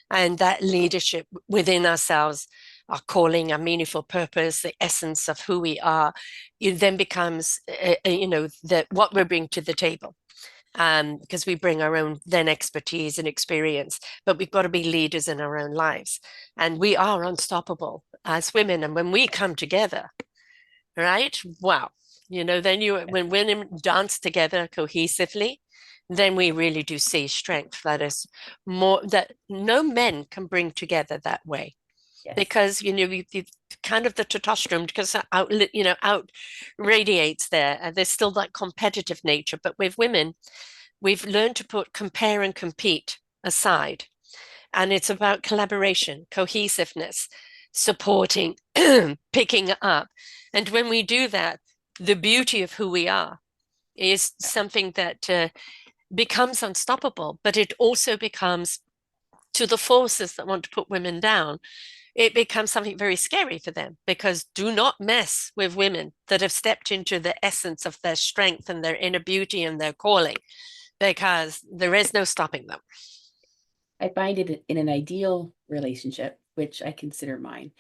And that leadership within ourselves, our calling, our meaningful purpose, the essence of who we are, it then becomes, that what we bring to the table. Because we bring our own then expertise and experience, but we've got to be leaders in our own lives. And we are unstoppable as women. And when we come together, right? Wow. Then when women dance together cohesively, then we really do see strength that is more that no men can bring together that way Yes, because you kind of the testosterone because out radiates there and there's still that competitive nature, but with women we've learned to put compare and compete aside, and it's about collaboration, cohesiveness, supporting, picking up. And when we do that, the beauty of who we are is something that becomes unstoppable, but it also becomes to the forces that want to put women down. It becomes something very scary for them because do not mess with women that have stepped into the essence of their strength and their inner beauty and their calling because there is no stopping them. I find it in an ideal relationship, which I consider mine.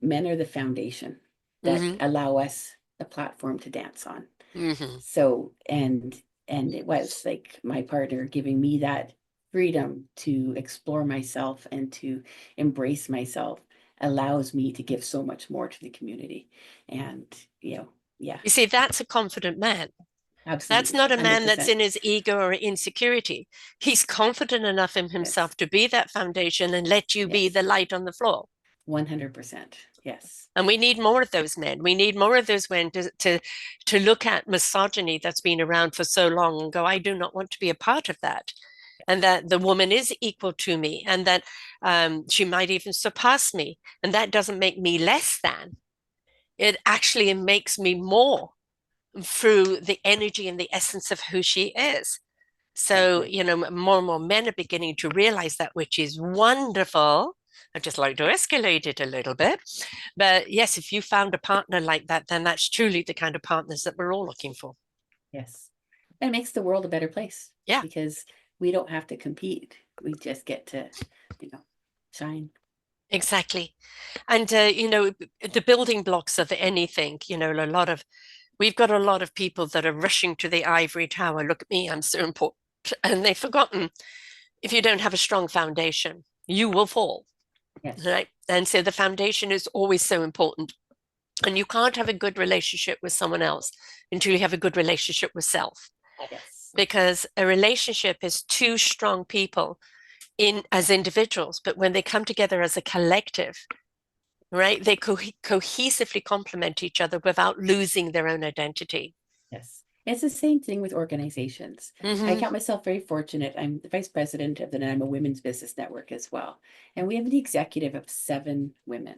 Men are the foundation that Mm-hmm. allow us a platform to dance on. Mm-hmm. So, and it was like my partner giving me that freedom to explore myself and to embrace myself allows me to give so much more to the community. And, yeah, You see, that's a confident man. That's absolutely. not a man that's 100%. in his ego or insecurity. He's confident enough in Yes. himself to be that foundation and let you be Yes. the light on the floor. 100%. Yes. And we need more of those men. We need more of those men to look at misogyny that's been around for so long and go, I do not want to be a part of that. And that the woman is equal to me and that she might even surpass me. And that doesn't make me less than. It actually makes me more through the energy and the essence of who she is. I So, agree. more and more men are beginning to realize that, which is wonderful. I'd just like to escalate it a little bit. But yes, if you found a partner like that, then that's truly the kind of partners that we're all looking for. Yes. And it makes the world a better place Yeah, because we don't have to compete. We just get to, you know, shine. exactly. And, the building blocks of anything, we've got a lot of people that are rushing to the ivory tower. Look at me, I'm so important. And they've forgotten if you don't have a strong foundation, you will fall. Yes. Right. And so the foundation is always so important. And you can't have a good relationship with someone else until you have a good relationship with self. Yes. Because a relationship is two strong people in as individuals, but when they come together as a collective, right, they cohesively complement each other without losing their own identity. Yes. It's the same thing with organizations. I Mm-hmm. count myself very fortunate. I'm the vice president of the NAMA Women's Business Network as well. And we have the executive of 7 women.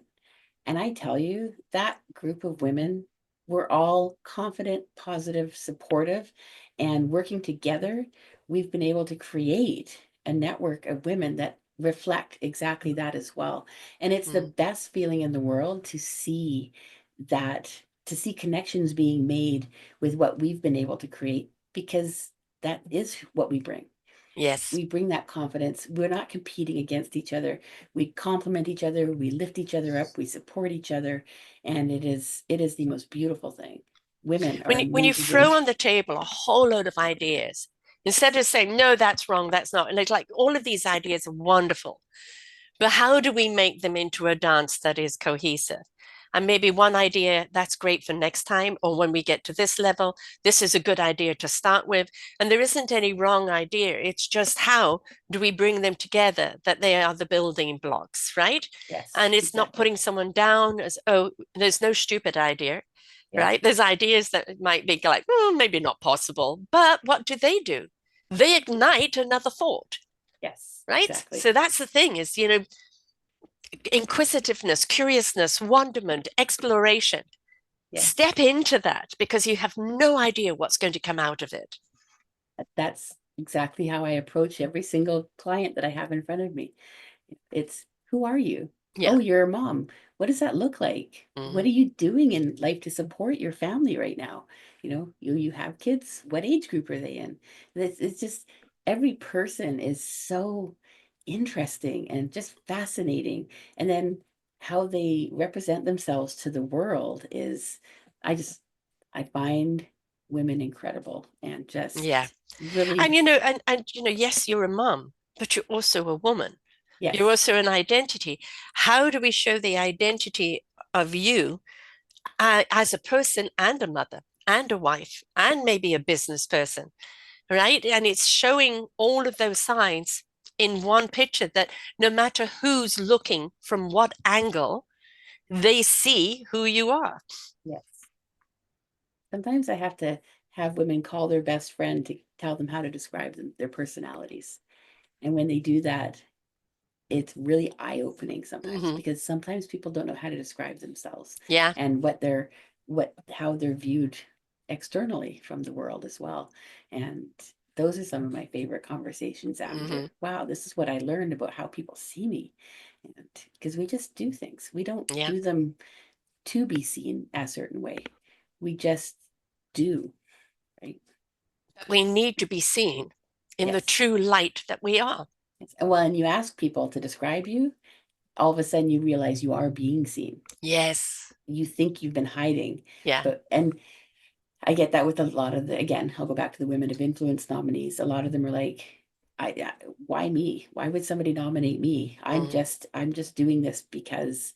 And I tell you, that group of women were all confident, positive, supportive, and working together, we've been able to create a network of women that reflect exactly that as well. And it's the Mm. best feeling in the world to see connections being made with what we've been able to create because that is what we bring. Yes. We bring that confidence. We're not competing against each other. We complement each other. We lift each other up. We support each other, and it is the most beautiful thing. Women are When you amazing. throw on the table a whole load of ideas, instead of saying, no, that's wrong, that's not, and it's like all of these ideas are wonderful. But how do we make them into a dance that is cohesive? And maybe one idea that's great for next time, or when we get to this level, this is a good idea to start with. And there isn't any wrong idea. It's just how do we bring them together that they are the building blocks, right? Yes, And it's not exactly. putting someone down as, oh, there's no stupid idea, Yeah. right? There's ideas that might be like, oh, maybe not possible. But what do? They ignite another thought, Yes, right? exactly. So that's the thing is, inquisitiveness, curiousness, wonderment, exploration. Yes. Step into that because you have no idea what's going to come out of it. That's exactly how I approach every single client that I have in front of me. It's, who are you? Yeah. Oh, you're a mom. What does that look like? What Mm-hmm. are you doing in life to support your family right now? You have kids. What age group are they in? It's just, every person is so interesting and just fascinating. And then how they represent themselves to the world is, I just, I find women incredible and Yeah. just And really, yes, you're a mum, but you're also a woman. You're yes, also an identity. How do we show the identity of you as a person and a mother and a wife and maybe a business person, right? And it's showing all of those sides in one picture that no matter who's looking from what angle, they see who you are. yes. Sometimes I have to have women call their best friend to tell them how to describe their personalities. And when they do that, it's really eye-opening sometimes, Mm-hmm. because sometimes people don't know how to describe themselves Yeah. and how they're viewed externally from the world as well. And those are some of my favorite conversations Mm-hmm. after. Wow, this is what I learned about how people see me. And because we just do things, we don't Yeah. do them to be seen a certain way. We just do, right? We need to be seen in the Yes. true light that we are. Yes. And when you ask people to describe you, all of a sudden you realize you are being seen. Yes. You think you've been hiding, Yeah. and I get that with a lot of again, I'll go back to the women of influence nominees. A lot of them are like, why me? Why would somebody nominate me? Mm-hmm. I'm just doing this because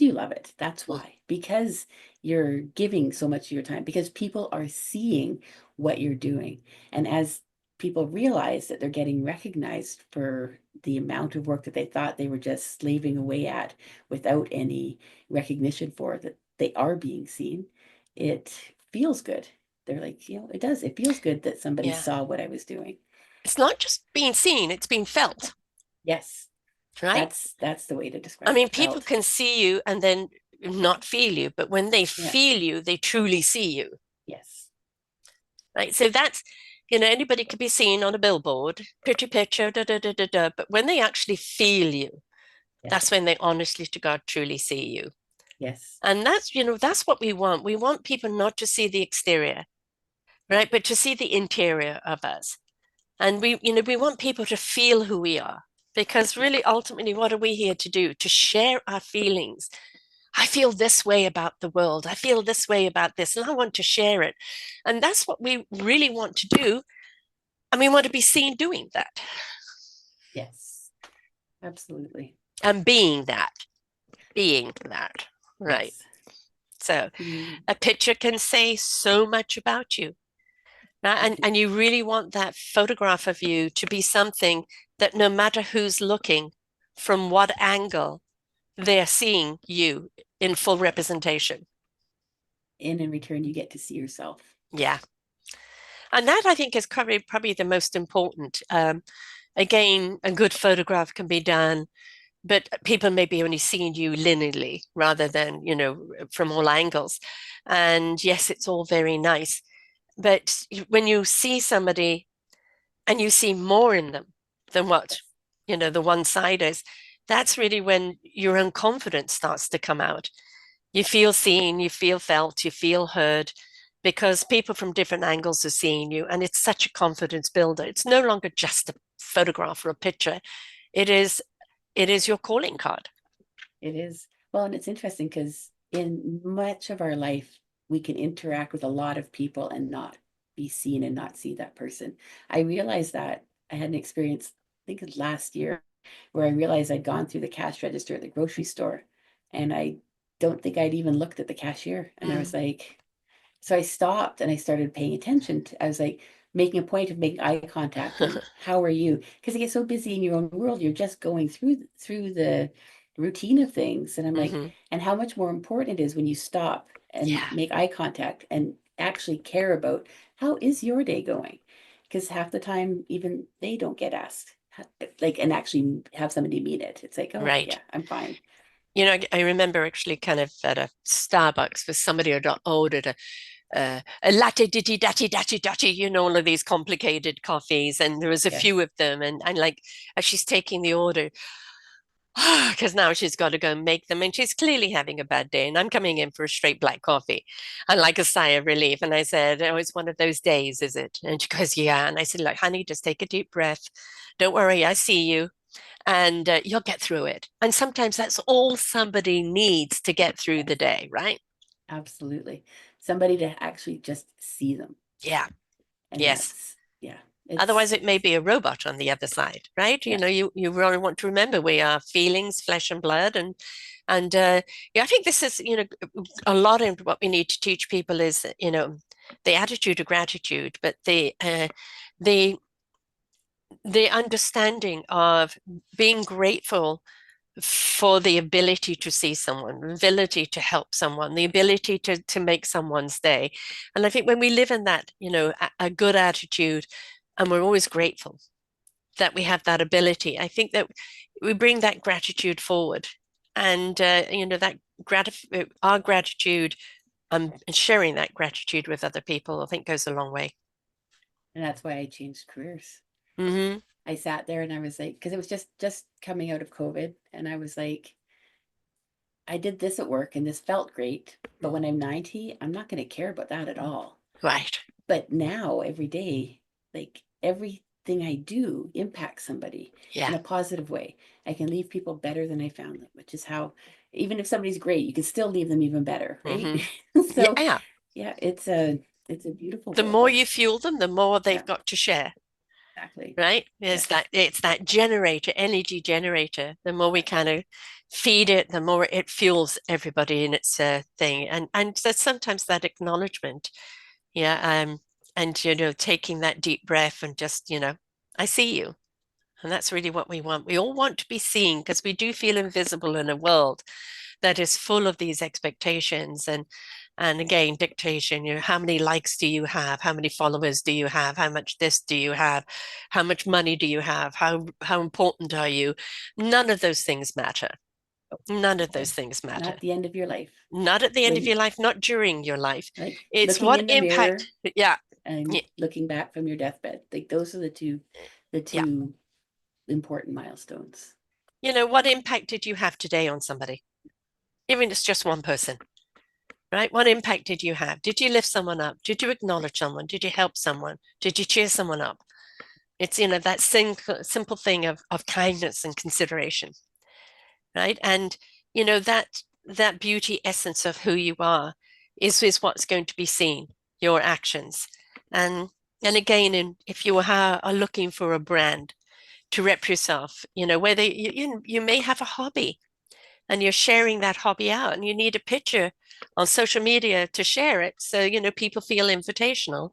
you love it. That's why. Because you're giving so much of your time, because people are seeing what you're doing. And as people realize that they're getting recognized for the amount of work that they thought they were just slaving away at without any recognition for, that they are being seen, it feels good. They're like, it does. It feels good that somebody Yeah. saw what I was doing. It's not just being seen, it's being felt, Yes, right? that's the way to I describe mean, it. people Felt. can see you and then not feel you, but when they Yeah. feel you, they truly see you, Yes. right? So that's, anybody could be seen on a billboard, pretty picture, da da da da da. But when they actually feel you, that's Yes. when they honestly to God truly see you. Yes. And that's what we want. We want people not to see the exterior, Yeah. right? But to see the interior of us. And we want people to feel who we are because Yeah. really ultimately what are we here to do? To share our feelings. I feel this way about the world. I feel this way about this, and I want to share it. And that's what we really want to do. And we want to be seen doing that Yes. Absolutely. and being that. Right. Yes. So Mm, a picture can say so much about you. Right? And you really want that photograph of you to be something that no matter who's looking, from what angle, they're seeing you in full representation. and in return, you get to see yourself. Yeah. And that I think is probably the most important. Again, a good photograph can be done, but people may be only seeing you linearly rather than, from all angles. And yes, it's all very nice. But when you see somebody and you see more in them than what, Yes. the one side is, that's really when your own confidence starts to come out. You feel seen, you feel felt, you feel heard because people from different angles are seeing you. And it's such a confidence builder. It's no longer just a photograph or a picture. It is, it is your calling card. It is. Well, and it's interesting because in much of our life, we can interact with a lot of people and not be seen and not see that person. I realized that I had an experience, I think it was last year, where I realized I'd gone through the cash register at the grocery store and I don't think I'd even looked at the cashier. And I was Mm, like, so I stopped and I started paying attention to, I was like making a point of making eye contact and how are you? Because you get so busy in your own world, you're just going through the routine of things. And I'm like, hmm. and how much more important it is when you stop and Yeah. make eye contact and actually care about how is your day going? Because half the time, even they don't get asked, like, and actually have somebody mean it. It's like, oh Right. yeah, I'm fine. I remember actually kind of at a Starbucks with somebody had ordered a latte ditty datty datty datty, all of these complicated coffees, and there was a few Yes, of them, and like as she's taking the order, because now she's got to go and make them, and she's clearly having a bad day, and I'm coming in for a straight black coffee, and like a sigh of relief, and I said, "Oh, it's one of those days, is it?" And she goes, "Yeah," and I said, "Look, honey, just take a deep breath. Don't worry, I see you." And you'll get through it. And sometimes that's all somebody needs to get through the yes, day, right? absolutely. Somebody to actually just see them. Yeah. And Yes. that's, yeah, Otherwise, it may it's, be a robot on the other side, right? yeah, You really want to remember we are feelings, flesh and blood, and yeah, I think this is a lot of what we need to teach people is the attitude of gratitude, but the the understanding of being grateful for the ability to see someone, the ability to help someone, the ability to make someone's day. And I think when we live in that, a good attitude, and we're always grateful that we have that ability, I think that we bring that gratitude forward. And that our gratitude and sharing that gratitude with other people, I think goes a long way. and that's why I changed careers. Hmm. I sat there and I was like, because it was just coming out of COVID, and I was like, I did this at work and this felt great, but when I'm 90, I'm not going to care about that at all. Right. But now every day, like everything I do impacts somebody Yeah. in a positive way. I can leave people better than I found them, which is how, even if somebody's great, you can still leave them even better, right? Hmm. So Yeah. yeah, it's a beautiful The more world. you fuel them, the more they've Yeah, got to share. exactly. Right? Is Yes, that it's that generator, energy generator. The more we yes, kind of feed it, the more it fuels everybody in its thing. And there's sometimes that acknowledgement, yeah, and taking that deep breath and just I see you, and that's really what we want. We all want to be seen because we do feel invisible in a world that is full of these expectations and again dictation. How many likes do you have, how many followers do you have, how much this do you have, how much money do you have, how important are you? None of those things matter. None of those yes. things matter. Not the end of your life. Not at the end of When your life, not during your life. like It's looking what in the impact. mirror Yeah. and Yeah. looking back from your deathbed. Like those are the Yeah. two important milestones. What impact did you have today on somebody, even if it's just one person? Right? What impact did you have? Did you lift someone up? Did you acknowledge someone? Did you help someone? Did you cheer someone up? It's, that simple thing of kindness and consideration, right? And, that beauty essence of who you are is what's going to be seen, your actions. And, and again, if you are looking for a brand to rep yourself, whether you may have a hobby and you're sharing that hobby out and you need a picture on social media to share it so people feel invitational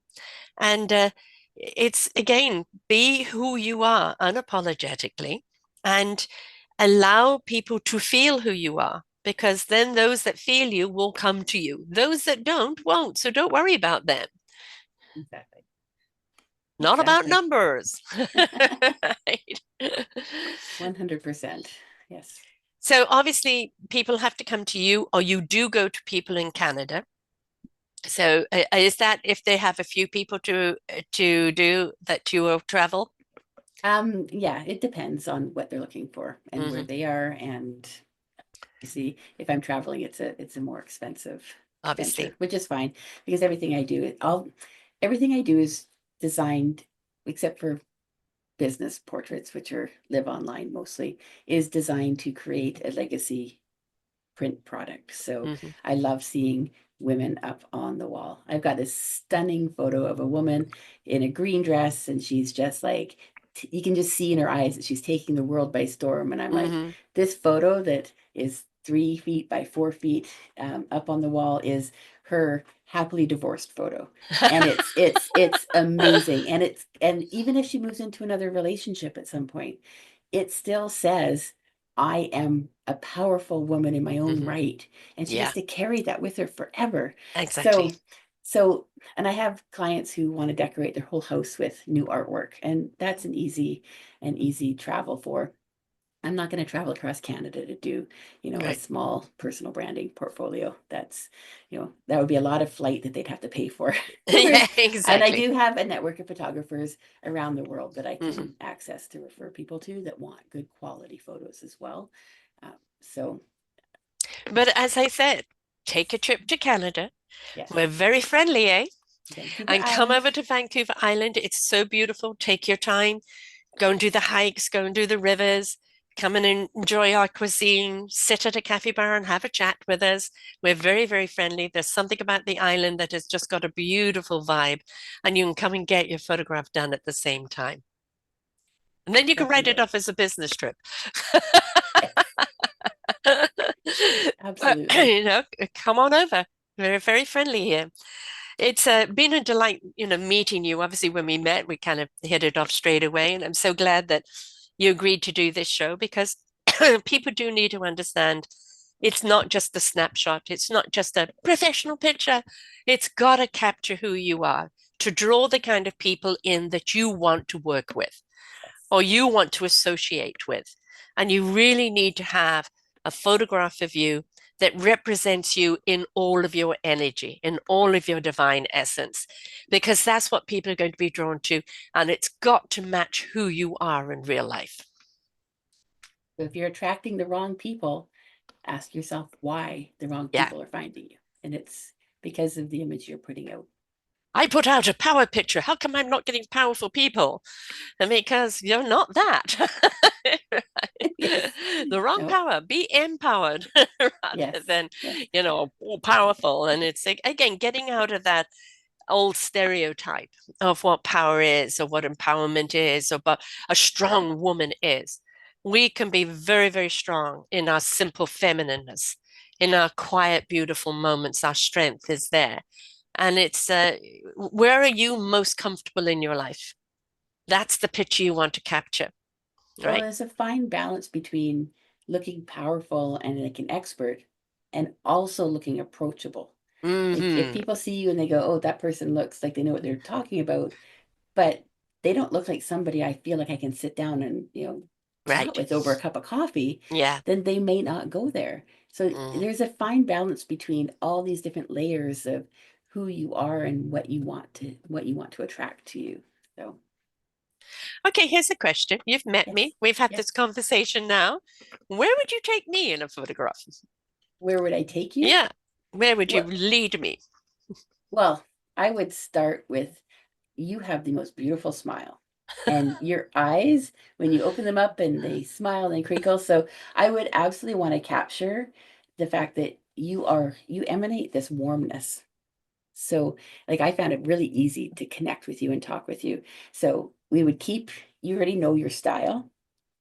and it's again be who you are unapologetically and allow people to feel who you are because then those that feel you will come to you, those that don't won't, so don't worry about them. Exactly. Not about Exactly. numbers. Right? 100%. Yes. So obviously people have to come to you or you do go to people in Canada. So is that if they have a few people to do that you will travel? Yeah, it depends on what they're looking for and where Hmm. they are. And you see, if I'm traveling, it's a more expensive Obviously. venture, which is fine because everything I do is designed, except for business portraits, which are live online mostly, is designed to create a legacy print product. So Hmm. I love seeing women up on the wall. I've got this stunning photo of a woman in a green dress, and she's just like, you can just see in her eyes that she's taking the world by storm. And I'm like, Hmm. this photo that is 3 feet by 4 feet up on the wall is her happily divorced photo. And it's amazing. And even if she moves into another relationship at some point, it still says I am a powerful woman in my own Hmm. right. And she gets Yeah, to carry that with her forever. exactly. So So, and I have clients who want to decorate their whole house with new artwork, and that's an easy travel for. I'm not going to travel across Canada to do, a Right. small personal branding portfolio. That's, that would be a lot of flight that they'd have to pay for. Yeah, And I exactly. do have a network of photographers around the world that I Hmm. can access to refer people to that want good quality photos as well. So, But as I said, take a yes, trip to Canada. yes, We're very friendly, eh? Vancouver And come Island. over to Vancouver Island. It's so beautiful. Take your time. Go and do the hikes, go and do the rivers, come and enjoy our cuisine, sit at a cafe bar and have a chat with us. We're very, very friendly. There's something about the island that has just got a beautiful vibe, and you can come and get your photograph done at the same time. And then you can write it Definitely. off as a business trip. Yes, But, absolutely. come on over. We're very friendly here. It's been a delight, meeting you. Obviously, when we met, we kind of hit it off straight away. And I'm so glad that you agreed to do this show because people do need to understand it's not just a snapshot, it's not just a professional picture. It's got to capture who you are to draw the kind of people in that you want to work with Yes. or you want to associate with. And you really need to have a photograph of you that represents you in all of your energy, in all of your divine essence, because that's what people are going to be drawn to. And it's got to match who you are in real life. So if you're attracting the wrong people, ask yourself why the wrong Yeah. people are finding you. And it's because of the image you're putting out. I put out a power picture. How come I'm not getting powerful people? And because you're not that. Yes. The wrong No. power. Be empowered rather Yes. than, Yes. all powerful. And it's like, again, getting out of that old stereotype of what power is or what empowerment is or what a strong woman is. We can be very, very strong in our simple feminineness, in our quiet, beautiful moments. Our strength is there. And it's where are you most comfortable in your life? That's the picture you want to capture, Well, right? there's a fine balance between looking powerful and like an expert and also looking approachable. Like if Hmm. people see you and they go, oh, that person looks like they know what they're talking about, but they don't look like somebody I feel like I can sit down and, chat Right. with over a cup of coffee, Yeah. then they may not go there. So Mm. there's a fine balance between all these different layers of who you are and what you want to attract to you. So Okay, here's a question. You've met yes, me. We've had yes. this conversation now. Where would you take me in a photograph? Where would I take you? Yeah. Where would you Well, lead me? well, I would start with you have the most beautiful smile. And your eyes, when you open them up and they smile and crinkle. So I would absolutely want to capture the fact that you emanate this warmness. So, like, I found it really easy to connect with you and talk with you. So we would keep, you already know your style,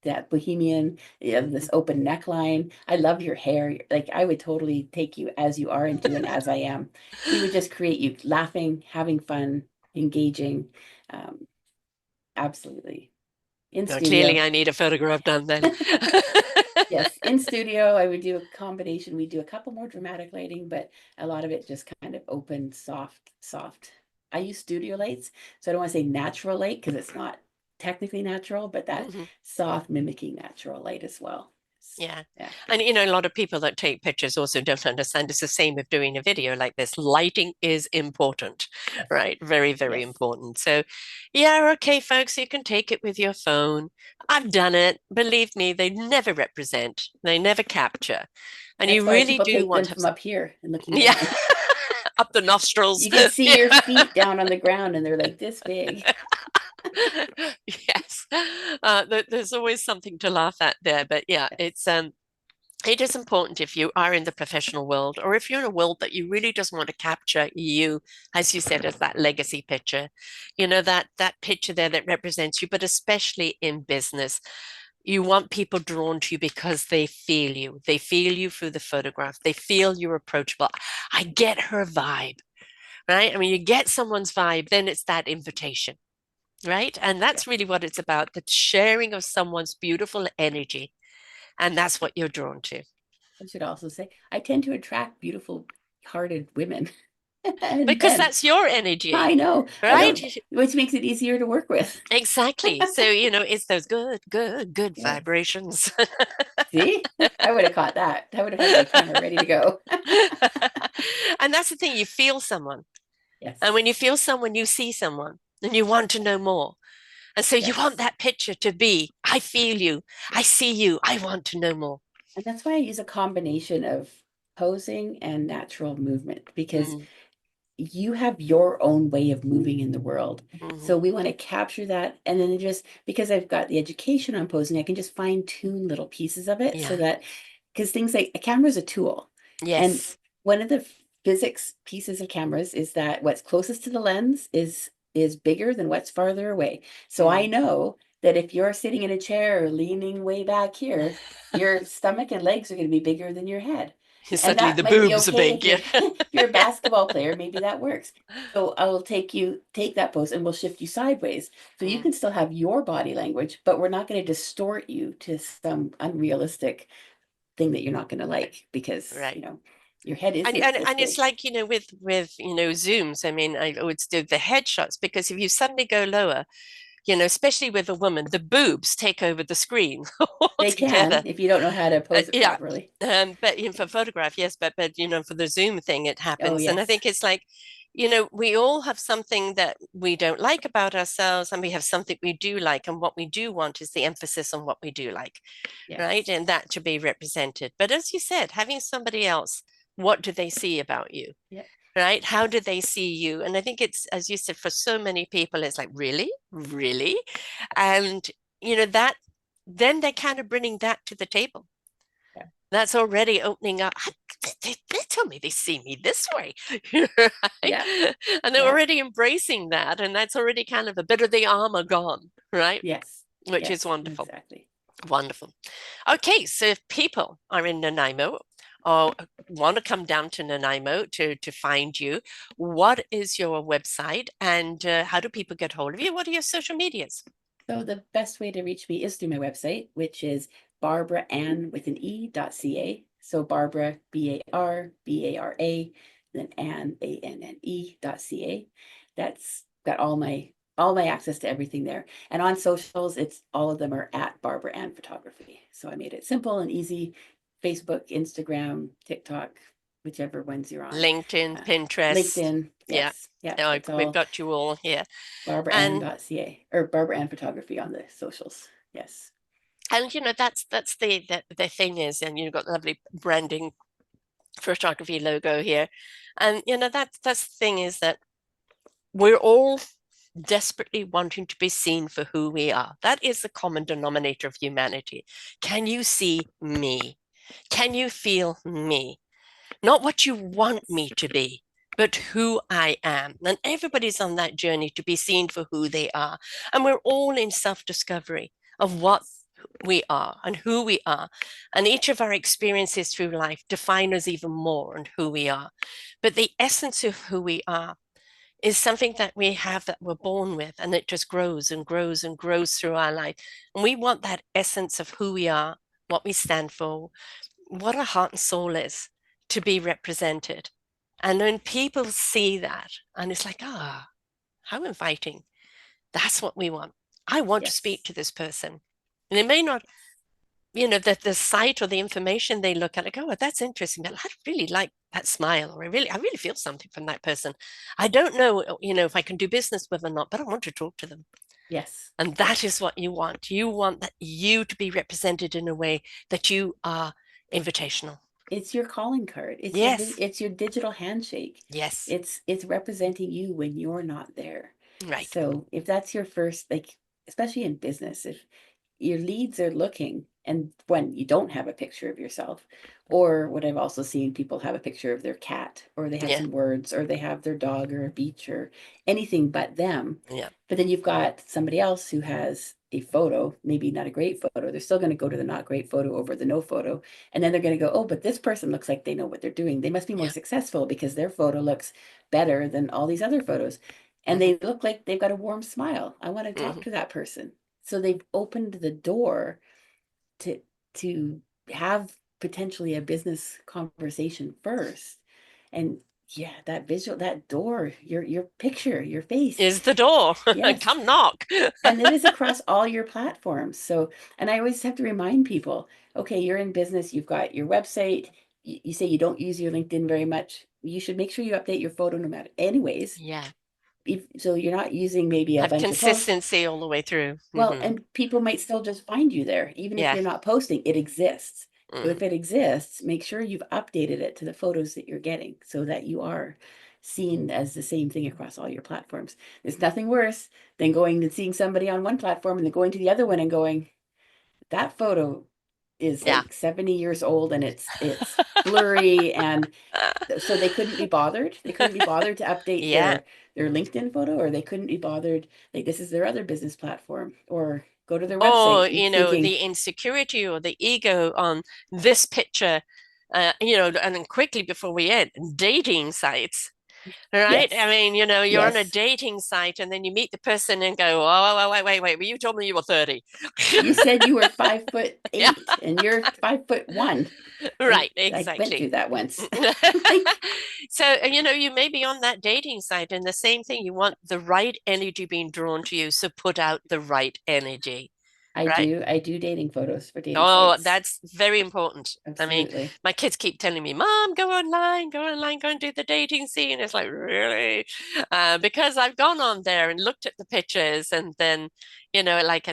that bohemian, you have this open neckline. I love your hair. Like, I would totally take you as you are into and as I am. We would just create you laughing, having fun, engaging. Um, Absolutely. In No, clearly studio. I need a photograph done then. Yes, in studio, I would do a combination. We do a couple more dramatic lighting, but a lot of it just kind of open, soft. I use studio lights, so I don't want to say natural light because it's not technically natural, but that Mhm. soft mimicking natural light as well. Yeah. Yeah, And a lot of people that take pictures also don't understand it's the same with doing a video like this. Lighting is important, yes, right? Very, very yes. important. So, yeah, okay, folks, you can take it with your phone. I've done it. Believe me, they never represent, they never capture. And That's you why really people do take want them to have, from up here and looking yeah, down. up the nostrils. You can see your feet down on the ground and they're like this big. Yes. There's always something to laugh at there. But yeah, Yes, it is important if you are in the professional world or if you're in a world that you really just want to capture you, as you said, as that legacy picture, that picture there that represents you, but especially in business. You want people drawn to you because they feel you. They feel you through the photograph. They feel you're approachable. I get her vibe, right? I mean, you get someone's vibe, then it's that invitation, right? And yes. that's really what it's about, the sharing of someone's beautiful energy. And that's what you're drawn to. I should also say I tend to attract beautiful hearted women. And because then that's your energy, I know I right? don't, which makes it easier to work with. Exactly. So, it's those good Yes. vibrations. See, I would have caught that. I would have had my camera ready to go. And that's the thing, you feel someone. And when Yes. you feel someone, you see someone and you want to know more. And so you want Yes. that picture to be, I feel you, I see you, I want to know more. And that's why I use a combination of posing and natural movement because Mm, you have your own way of moving in the world. mhm. So we want to capture that. And then just because I've got the education on posing, I can just fine tune little pieces of it so Yeah. that because things like a camera is a tool. And Yes. one of the physics pieces of cameras is that what's closest to the lens is bigger than what's farther away. So I Mm. know that if you're sitting in a chair or leaning way back here, your stomach and legs are going to be bigger than your head. And Suddenly that the might be boobs are okay big. if Yeah. you're if you're a basketball player, maybe that works. So I will take that pose and we'll shift you sideways. So you Mm, can still have your body language, but we're not going to distort you to some unrealistic thing that you're not going to like because, right. your head And, isn't and this and it's big. like, with Zooms. I mean, I would do the headshots because if you suddenly go lower, especially with a woman, the boobs take over the screen They can altogether. if you don't know how to pose it Yeah. properly. But for photograph, yes, but for the Zoom thing, it Oh, happens. And I yes. think it's like, we all have something that we don't like about ourselves, and we have something we do like. And what we do want is the emphasis on what we do like, right? Yes. And that to be represented. But as you said, having somebody else, what do they see about you? Yep. Right? How do they see you? And I think it's, as you said, for so many people, it's like, really? Really? And, that then they're kind of bringing that to the table. Yeah. That's already opening up. They tell me they see me this way, Yeah. right? And they're Yeah. already embracing that. And that's already kind of a bit of the armor gone, right? Yes. Which is Yes. wonderful. Exactly. Wonderful. Okay, so if people are in Nanaimo or want to come down to Nanaimo to find you, what is your website and how do people get hold of you? What are your social medias? So the best way to reach me is through my website, which is Barbara Ann with an E.ca. So Barbara, Barbara, then Ann, ANNE.ca. That's got all my access to everything there. And on socials, it's all of them are at Barbara Ann Photography. So I made it simple and easy. Facebook, Instagram, TikTok, whichever ones you're on. LinkedIn, Uh, Pinterest. LinkedIn, Yeah. yes, yeah, Oh, it's we've all got you all here. And barbaraann.ca or Barbara Ann Photography on the socials. Yes. that's the thing is, and you've got the lovely branding photography logo here. And that's the thing is that we're all desperately wanting to be seen for who we are. That is the common denominator of humanity. Can you see me? Can you feel me? Not what you want me to be, but who I am. And everybody's on that journey to be seen for who they are. And we're all in self discovery of what Yes. we are and who we are. And each of our experiences through life define us even more and who we are. But the essence of who we are is something that we have that we're born with, and it just grows and grows and grows through our life. And we want that essence of who we are, what we stand for, what our heart and soul is to be represented. And when people see that, and it's like, how inviting. That's what we want. I want to speak Yes. to this person. And it may not, the site or the information they look at, like, oh, that's interesting. But I really like that smile, or I really feel something from that person. I don't know, if I can do business with them or not, but I want to talk to them. Yes. And that is Yes. what you want. You want that you to be represented in a way that you are invitational. It's your calling card. Yes. It's your digital handshake. Yes. It's representing you when you're not there. Right. So if that's your first, like, especially in business, if your leads are looking and when you don't have a picture of yourself, or what I've also seen people have a picture of their cat, or they have Yeah. some words, or they have their dog or a beach or anything but them. Yeah. But then you've got somebody else who has a photo, maybe not a great photo. They're still going to go to the not great photo over the no photo. And then they're going to go, oh, but this person looks like they know what they're doing. They must be more Yeah. successful because their photo looks better than all these other photos. And Hmm. they look like they've got a warm smile. I want to talk Hmm. to that person. So they've opened the door to to have potentially a business conversation first. And Yeah, that visual, that door, your picture, your face. Is the door. Yes. Come knock. And it is across all your platforms. So, and I always have to remind people, okay, you're in business, you've got your website, you say you don't use your LinkedIn very much. You should make sure you update your photo no matter, anyways. Yeah. So you're not using maybe a Have bunch of posts. consistency all the way through. Well, and people might still just find you there, even if Yeah. you're not posting, it exists. So Mm. if it exists, make sure you've updated it to the photos that you're getting so that you are seen as the same thing across all your platforms. There's nothing worse than going and seeing somebody on one platform and then going to the other one and going, that photo is Yeah. like 70 years old and it's blurry, and so they couldn't be bothered. They couldn't be bothered to update Yeah. their LinkedIn photo, or they couldn't be bothered, like this is their other business platform, or go to their Or, website and thinking, the insecurity or the ego on this picture, and then quickly before we end, dating sites. Right? I yes, mean, you're on a yes, dating site and then you meet the person and go, oh, wait, well, you told me you were 30. you said you were 5'8" Yeah, and you're 5'1". I right, I went through exactly. that once. Like, So, you may be on that dating site and the same thing, you want the right energy being drawn to you. So put out the right energy, right? I do dating photos for dating Oh, sites. that's very important. I mean, Absolutely. my kids keep telling me, Mom, go online, go and do the dating scene. It's like, really? Because I've gone on there and looked at the pictures and then, and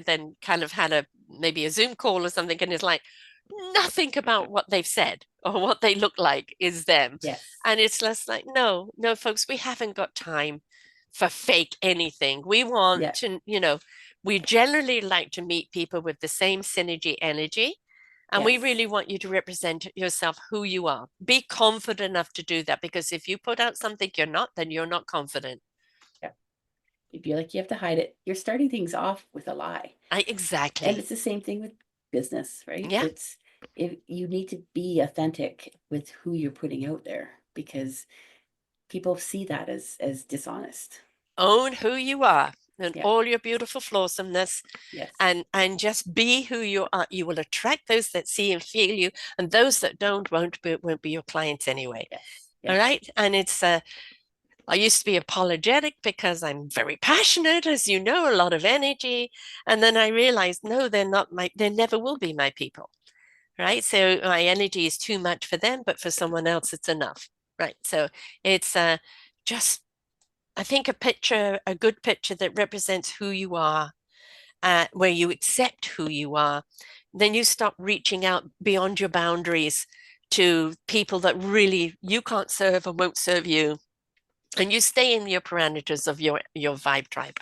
then kind of had maybe a Zoom call or something. And it's like, nothing about what they've said or what they look like is them. Yes. And it's just like, no, no, folks, we haven't got time for fake anything. We want Yeah. to, we generally like to meet people with the same synergy energy. And we really Yes. want you to represent yourself who you are. Be confident enough to do that because if you put out something you're not, then you're not confident. Yeah. You feel like you have to hide it. You're starting things off with a lie. And Exactly. it's the same thing with business, right? Yeah. It's if you need to be authentic with who you're putting out there, because people see that as dishonest. Own who you are and Yeah. all your beautiful flawsomeness Yes. and just be who you are. You will attract those that see and feel you, and those that don't won't be your clients anyway. Yes. All Yes. right. And it's I used to be apologetic because I'm very passionate, as you know, a lot of energy. And then I realized, no, they never will be my people. Right. So my energy is too much for them, but for someone else, it's enough. Right. So it's just, I think a good picture that represents who you are, where you accept who you are, then you stop reaching out beyond your boundaries to people that really you can't serve and won't serve you and you stay in your parameters of your vibe tribe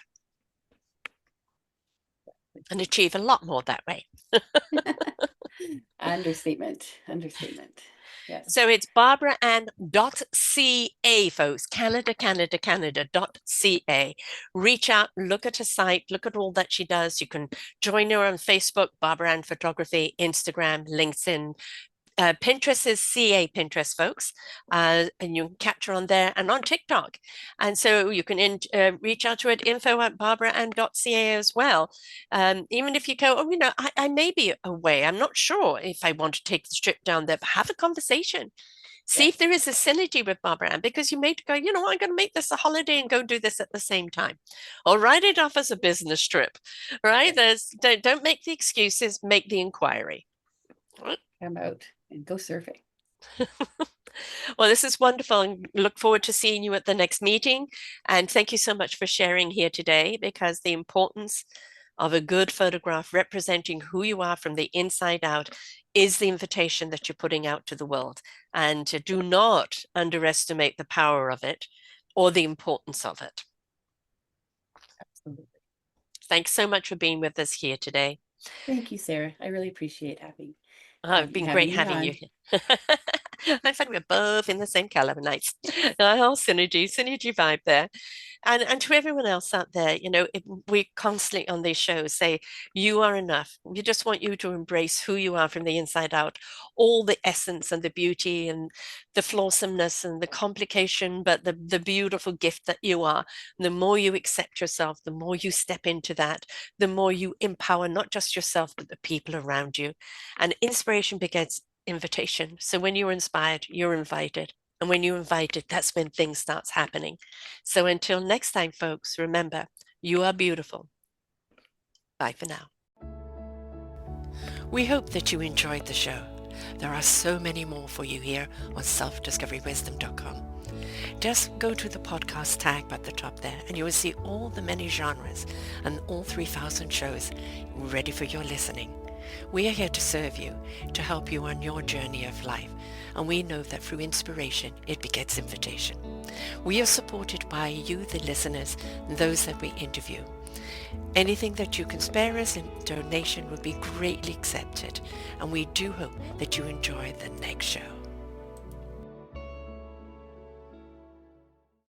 and achieve a lot more that way. Understatement. Understatement. So Yes. it's barbaraann.ca, folks. Canada. Reach out, look at her site, look at all that she does. You can join her on Facebook, Barbara Ann Photography, Instagram, LinkedIn, Pinterest is CA Pinterest, folks, and you can catch her on there and on TikTok. And so you can reach out to her at info@barbaraann.ca as well. Even if you go, oh, I may be away. I'm not sure if I want to take the trip down there, but have a conversation. See if there Yes. is a synergy with Barbara Ann because you may go, what, I'm going to make this a holiday and go do this at the same time. Or write it off as a business trip, right? Yes. Don't make the excuses, make the inquiry. Come out and go surfing. Well, this is wonderful and look forward to seeing you at the next meeting. And thank you so much for sharing here today because the importance of a good photograph representing who you are from the inside out is the invitation that you're putting out to the world. And to do not underestimate the power of it or the importance of it. Absolutely. Thanks so much for being with us here today. Thank you, Sarah. I really appreciate Oh, it's been great having me having you on. here. I find we're both in the same color. Nice. Oh, synergy vibe there. And to everyone else out there, we constantly on these shows say, you are enough. We just want you to embrace who you are from the inside out, all the essence and the beauty and the flawsomeness and the complication, but the beautiful gift that you are. And the more you accept yourself, the more you step into that, the more you empower not just yourself, but the people around you. And inspiration begets invitation. So when you're inspired, you're invited. And when you invite it, that's when things starts happening. So until next time, folks, remember, you are beautiful. Bye for now. We hope that you enjoyed the show. There are so many more for you here on selfdiscoverywisdom.com. Just go to the podcast tag at the top there and you will see all the many genres and all 3,000 shows ready for your listening. We are here to serve you, to help you on your journey of life, and we know that through inspiration, it begets invitation. We are supported by you, the listeners, and those that we interview. Anything that you can spare us in donation would be greatly accepted, and we do hope that you enjoy the next show.